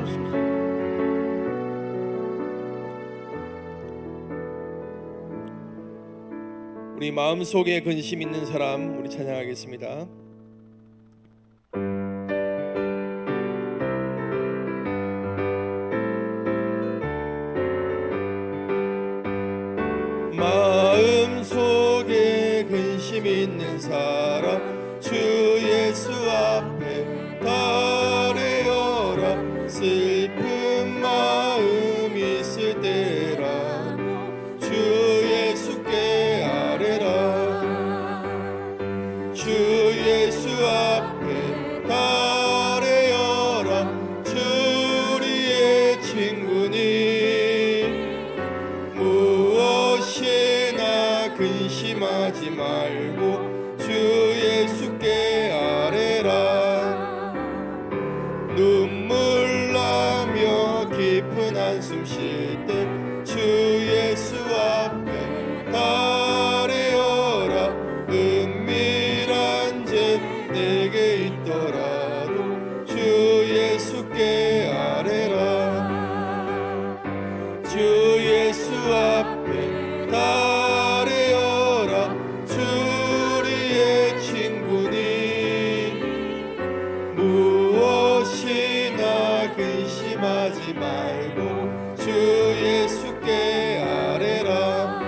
우리 마음속에 근심 있는 사람 우리 찬양하겠습니다. 마음속에 근심 있는 사람 주 예수 앞에 아뢰어라. 슬픈 마음 있을 때라 주 예수께 아뢰라. 근심하지 말고 주 예수께 아뢰라. 눈물 나며 깊은 한숨 쉴 때 주 예수 앞에 아뢰어라. 은밀한 죄 내게 있더라도 주 예수께 아뢰라. 주 예수 앞에 아뢰어라. 주 우리의 친구니 무엇이나 근심하지 말고 주 예수께 아뢰라.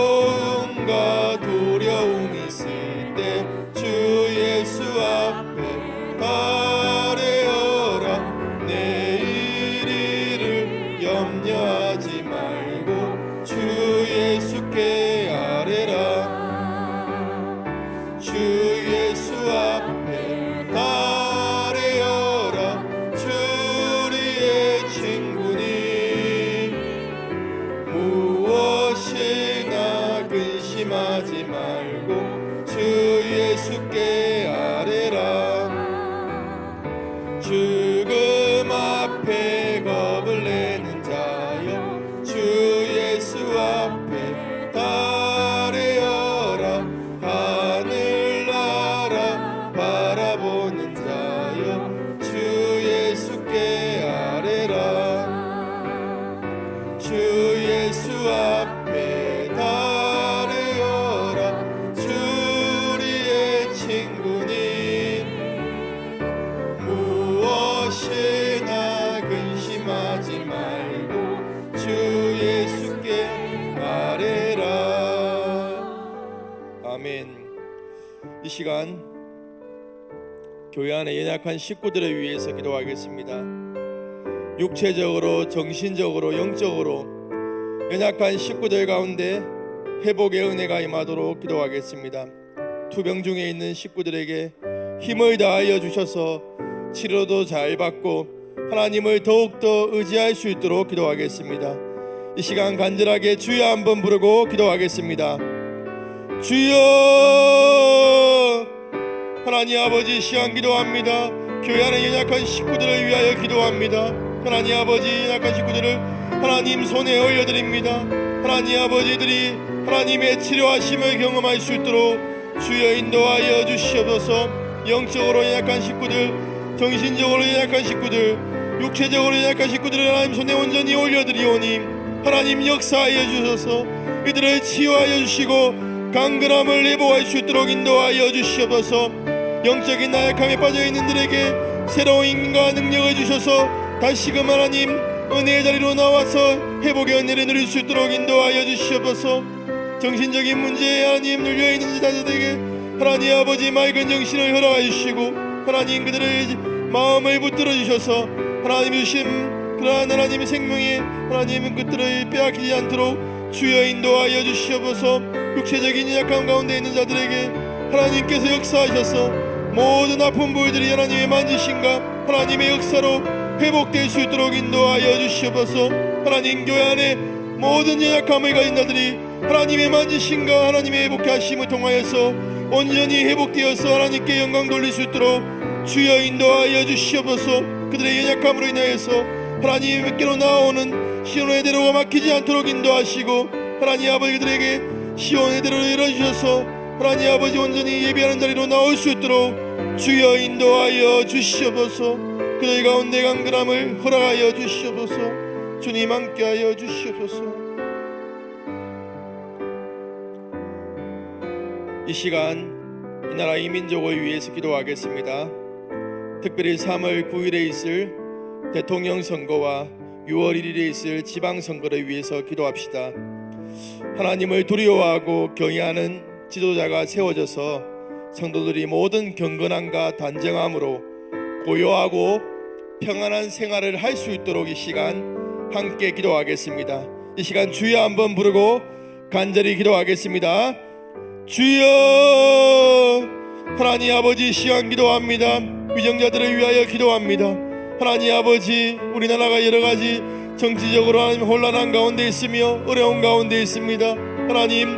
괴로움과 두려움 있을 때 주 예수 앞에 아뢰어라. 내일 일을 염려하지 말고 주 예수께 아뢰라. 주 예수 앞에 아뢰어라. 주 우리의 친구니 무엇이나 근심하지 말고 주 예수께 아뢰라. 죽음 앞에 겁을 내는 자여 주 예수 앞에 아뢰어라. 하늘나라 바라보는 자여 주 예수께 아뢰라. 주 예수 앞에 아뢰어라. 주 우리의 친구니 무엇이나 근심하지 말고 주 예수께 아뢰라. 아멘. 이 시간 교회 안에 연약한 식구들을 위해서 기도하겠습니다. 육체적으로, 정신적으로, 영적으로 연약한 식구들 가운데 회복의 은혜가 임하도록 기도하겠습니다. 투병 중에 있는 식구들에게 힘을 다하여 주셔서 치료도 잘 받고 하나님을 더욱더 의지할 수 있도록 기도하겠습니다. 이 시간 간절하게 주여 한번 부르고 기도하겠습니다. 주여. 하나님 아버지, 이 시간 기도합니다. 교회 안에 연약한 식구들을 위하여 기도합니다. 하나님 아버지, 연약한 식구들을 하나님 손에 올려드립니다. 하나님 아버지들이 하나님의 치료하심을 경험할 수 있도록 주여 인도하여 주시옵소서. 영적으로 연약한 식구들, 정신적으로 연약한 식구들, 육체적으로 연약한 식구들을 하나님 손에 온전히 올려드리오니 하나님 역사하여 주셔서 이들을 치유하여 주시고 강건함을 회복할 수 있도록 인도하여 주시옵소서. 영적인 나약함에 빠져있는 들에게 새로운 힘과 능력을 주셔서 다시금 하나님 은혜의 자리로 나와서 회복의 은혜를 누릴 수 있도록 인도하여 주시옵소서. 정신적인 문제에 하나님 눌려있는 자들에게 하나님 아버지 맑은 정신을 허락해 주시고 하나님 그들의 마음을 붙들어 주셔서 하나님 주신 그러한 하나님의 생명에 하나님 그들을 빼앗기지 않도록 주여 인도하여 주시옵소서. 육체적인 약함 가운데 있는 자들에게 하나님께서 역사하셔서 모든 아픈 부위들이 하나님의 만지심과 하나님의 역사로 회복될 수 있도록 인도하여 주시옵소서. 하나님 교회 안에 모든 연약함을 가진 자들이 하나님의 만지심과 하나님의 회복케 하심을 통하여서 온전히 회복되어서 하나님께 영광 돌릴 수 있도록 주여 인도하여 주시옵소서. 그들의 연약함으로 인하여서 하나님께로 나오는 시온의 대로가 막히지 않도록 인도하시고 하나님 아버지 그들에게 시온의 대로를 열어주셔서 하나님 아버지 온전히 예배하는 자리로 나올 수 있도록 주여 인도하여 주시옵소서. 그들 가운데 강건함을 허락하여 주시옵소서. 주님 함께하여 주시옵소서. 이 시간 이 나라 이 민족을 위해서 기도하겠습니다. 특별히 3월 9일에 있을 대통령 선거와 6월 1일에 있을 지방선거를 위해서 기도합시다. 하나님을 두려워하고 경외하는 지도자가 세워져서 성도들이 모든 경건함과 단정함으로 고요하고 평안한 생활을 할 수 있도록 이 시간 함께 기도하겠습니다. 이 시간 주여 한번 부르고 간절히 기도하겠습니다. 주여. 하나님 아버지 이 시간 기도합니다. 위정자들을 위하여 기도합니다. 하나님 아버지 우리나라가 여러가지 정치적으로 하나님 혼란한 가운데 있으며 어려운 가운데 있습니다. 하나님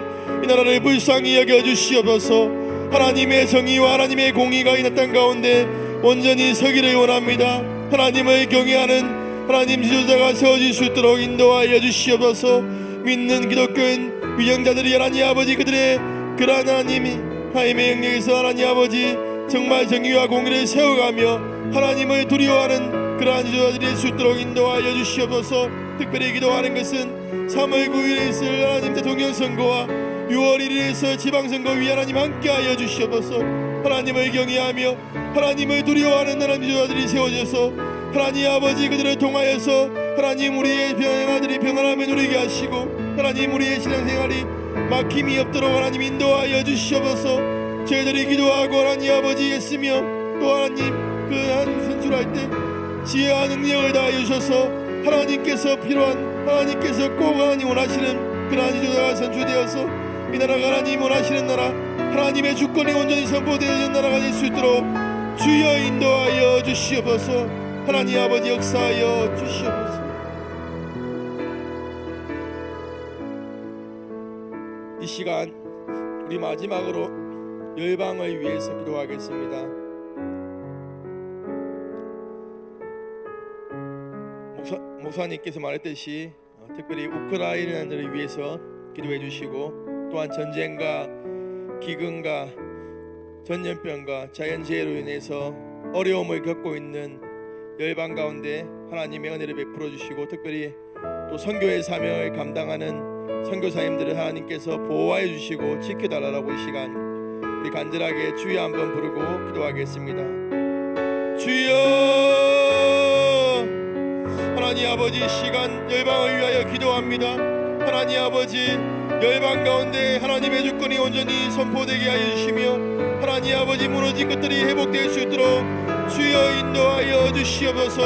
이 나라를 불쌍히 여겨주시옵소서. 하나님의 정의와 하나님의 공의가 이 땅 가운데 온전히 서기를 원합니다. 하나님을 경외하는 하나님 지도자가 세워질 수 있도록 인도하여 주시옵소서. 믿는 기독교인 위정자들이 하나님 아버지 그들의 그러한 하나님의 영역에서 하나님 아버지 정말 정의와 공의를 세워가며 하나님을 두려워하는 그러한 지도자들이 될 수 있도록 인도하여 주시옵소서. 특별히 기도하는 것은 3월 9일에 있을 하나님 대통령 선거와 6월 1일에 있을 지방선거 위에 하나님 함께하여 주시옵소서. 하나님을 경외하며 하나님을 두려워하는 하나님 지도자들이 세워져서 하나님 아버지 그들을 통하여서 하나님 우리의 아들이 평안함을 누리게 하시고 하나님 우리의 신앙생활이 막힘이 없도록 하나님 인도하여 주시옵소서. 저희들이 기도하고 하나님 아버지 했으며 또 하나님 그 한 선출할 때 지혜와 능력을 다하여 주셔서 하나님께서 필요한 하나님께서 꼭 하나님 원하시는 그러한 지도자가 선출되어서 이 나라가 하나님 원하시는 나라 하나님의 주권이 온전히 선포되어진 나라가 될 수 있도록 주여 인도하여 주시옵소서. 하나님 아버지 역사하여 주시옵소서. 이 시간 우리 마지막으로 열방을 위해서 기도하겠습니다. 목사님께서 말했듯이 특별히 우크라이나를 위해서 기도해 주시고 또한 전쟁과 기근과 전염병과 자연재해로 인해서 어려움을 겪고 있는 열방 가운데 하나님의 은혜를 베풀어 주시고 특별히 또 선교의 사명을 감당하는 선교사님들을 하나님께서 보호하여 주시고 지켜달라고 이 시간 우리 간절하게 주여 한번 부르고 기도하겠습니다. 주여 하나님 아버지 시간 열방을 위하여 기도합니다. 하나님 아버지 열방 가운데 하나님의 주권이 온전히 선포되게 하여 주시며 하나님 아버지 무너진 것들이 회복될 수 있도록 주여 인도하여 주시옵소서.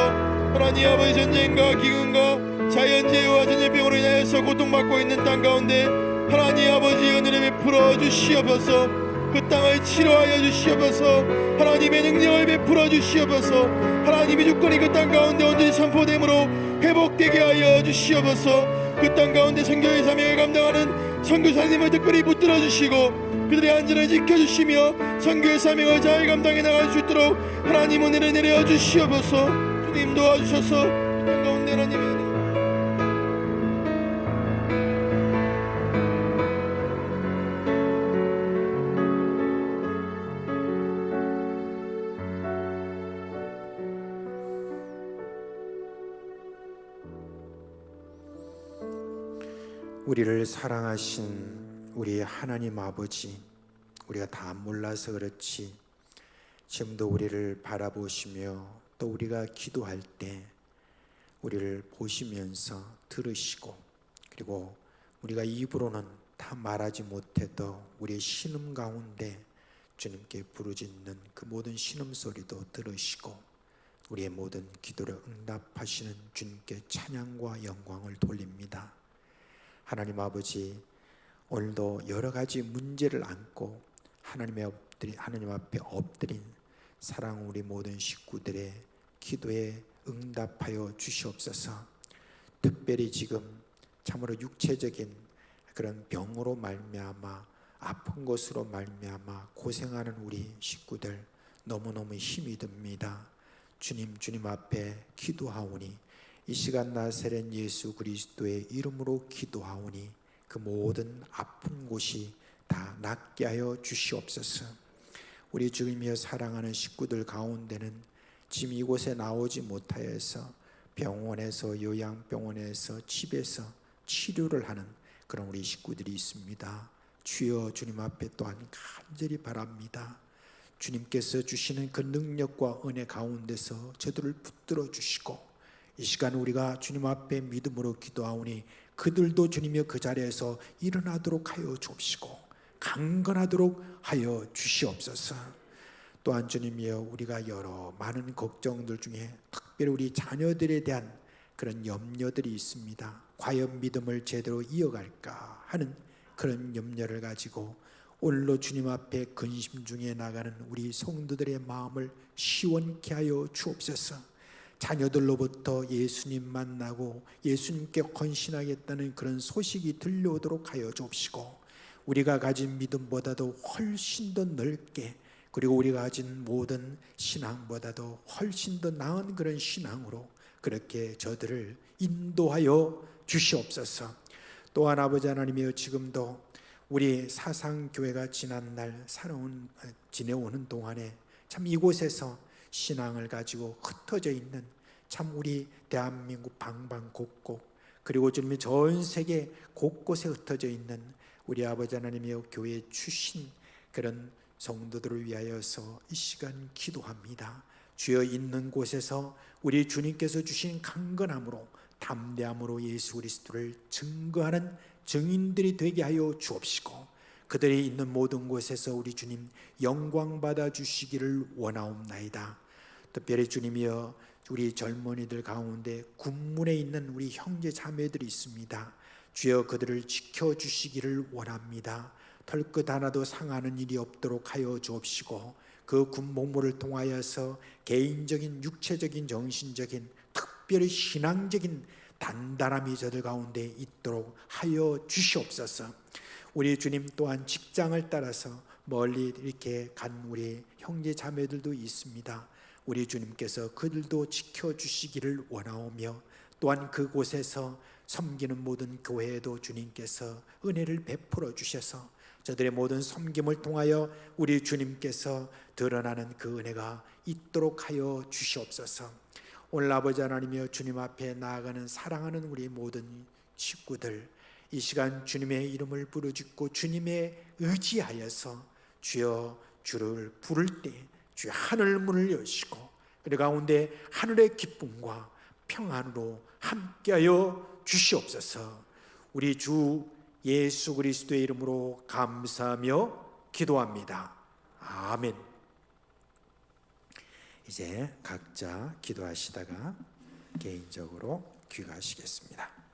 하나님 아버지 전쟁과 기근과 자연재해와 전염병으로 인하여서 고통받고 있는 땅 가운데 하나님 아버지 은혜를 베풀어 주시옵소서. 그 땅을 치료하여 주시옵소서. 하나님의 능력을 베풀어 주시옵소서. 하나님의 주권이 그 땅 가운데 온전히 선포됨으로 회복되게 하여 주시옵소서. 그 땅 가운데 선교의 사명을 감당하는 선교사님을 특별히 붙들어 주시고 그들의 안전을 지켜주시며 선교의 사명을 잘 감당해 나갈 수 있도록 하나님 은혜를 내려 주시옵소서. 주님 도와주셔서 그 땅 가운데 하나님의 은혜 우리를 사랑하신 우리 하나님 아버지, 우리가 다 몰라서 그렇지 지금도 우리를 바라보시며 또 우리가 기도할 때 우리를 보시면서 들으시고 그리고 우리가 입으로는 다 말하지 못해도 우리의 신음 가운데 주님께 부르짖는 그 모든 신음소리도 들으시고 우리의 모든 기도를 응답하시는 주님께 찬양과 영광을 돌립니다. 하나님 아버지, 오늘도 여러 가지 문제를 안고 하나님 앞에 엎드린 사랑 우리 모든 식구들의 기도에 응답하여 주시옵소서. 특별히 지금 참으로 육체적인 그런 병으로 말미암아 아픈 것으로 말미암아 고생하는 우리 식구들 너무너무 힘이 듭니다. 주님 앞에 기도하오니 이 시간 나사렛 예수 그리스도의 이름으로 기도하오니 그 모든 아픈 곳이 다 낫게 하여 주시옵소서. 우리 주님이여 사랑하는 식구들 가운데는 지금 이곳에 나오지 못하여서 병원에서 요양병원에서 집에서 치료를 하는 그런 우리 식구들이 있습니다. 주여 주님 앞에 또한 간절히 바랍니다. 주님께서 주시는 그 능력과 은혜 가운데서 저들을 붙들어 주시고 이 시간 우리가 주님 앞에 믿음으로 기도하오니 그들도 주님이여 그 자리에서 일어나도록 하여 주옵시고 강건하도록 하여 주시옵소서. 또한 주님이여 우리가 여러 많은 걱정들 중에 특별히 우리 자녀들에 대한 그런 염려들이 있습니다. 과연 믿음을 제대로 이어갈까 하는 그런 염려를 가지고 오늘로 주님 앞에 근심 중에 나가는 우리 성도들의 마음을 시원케 하여 주옵소서. 자녀들로부터 예수님 만나고 예수님께 헌신하겠다는 그런 소식이 들려오도록 하여 주옵시고, 우리가 가진 믿음보다도 훨씬 더 넓게, 그리고 우리가 가진 모든 신앙보다도 훨씬 더 나은 그런 신앙으로 그렇게 저들을 인도하여 주시옵소서. 또한 아버지 하나님이여, 지금도 우리 사상교회가 지난날 지내오는 동안에 참 이곳에서 신앙을 가지고 흩어져 있는 참 우리 대한민국 방방곡곡, 그리고 주님의 전 세계 곳곳에 흩어져 있는 우리 아버지 하나님이여 교회에 주신 그런 성도들을 위하여서 이 시간 기도합니다. 주여, 있는 곳에서 우리 주님께서 주신 강건함으로 담대함으로 예수 그리스도를 증거하는 증인들이 되게 하여 주옵시고, 그들이 있는 모든 곳에서 우리 주님 영광 받아 주시기를 원하옵나이다. 특별히 주님이여, 우리 젊은이들 가운데 군문에 있는 우리 형제 자매들이 있습니다. 주여, 그들을 지켜주시기를 원합니다. 털끝 하나도 상하는 일이 없도록 하여 주옵시고, 그 군복무를 통하여서 개인적인 육체적인 정신적인 특별히 신앙적인 단단함이 저들 가운데 있도록 하여 주시옵소서. 우리 주님 또한 직장을 따라서 멀리 이렇게 간 우리 형제 자매들도 있습니다. 우리 주님께서 그들도 지켜주시기를 원하오며, 또한 그곳에서 섬기는 모든 교회에도 주님께서 은혜를 베풀어 주셔서 저들의 모든 섬김을 통하여 우리 주님께서 드러나는 그 은혜가 있도록 하여 주시옵소서. 오늘 아버지 하나님이여, 주님 앞에 나아가는 사랑하는 우리 모든 식구들, 이 시간 주님의 이름을 부르짖고 주님의 의지하여서 주여 주를 부를 때 주의 하늘 문을 여시고 그 가운데 하늘의 기쁨과 평안으로 함께하여 주시옵소서. 우리 주 예수 그리스도의 이름으로 감사하며 기도합니다. 아멘. 이제 각자 기도하시다가 개인적으로 귀가하시겠습니다.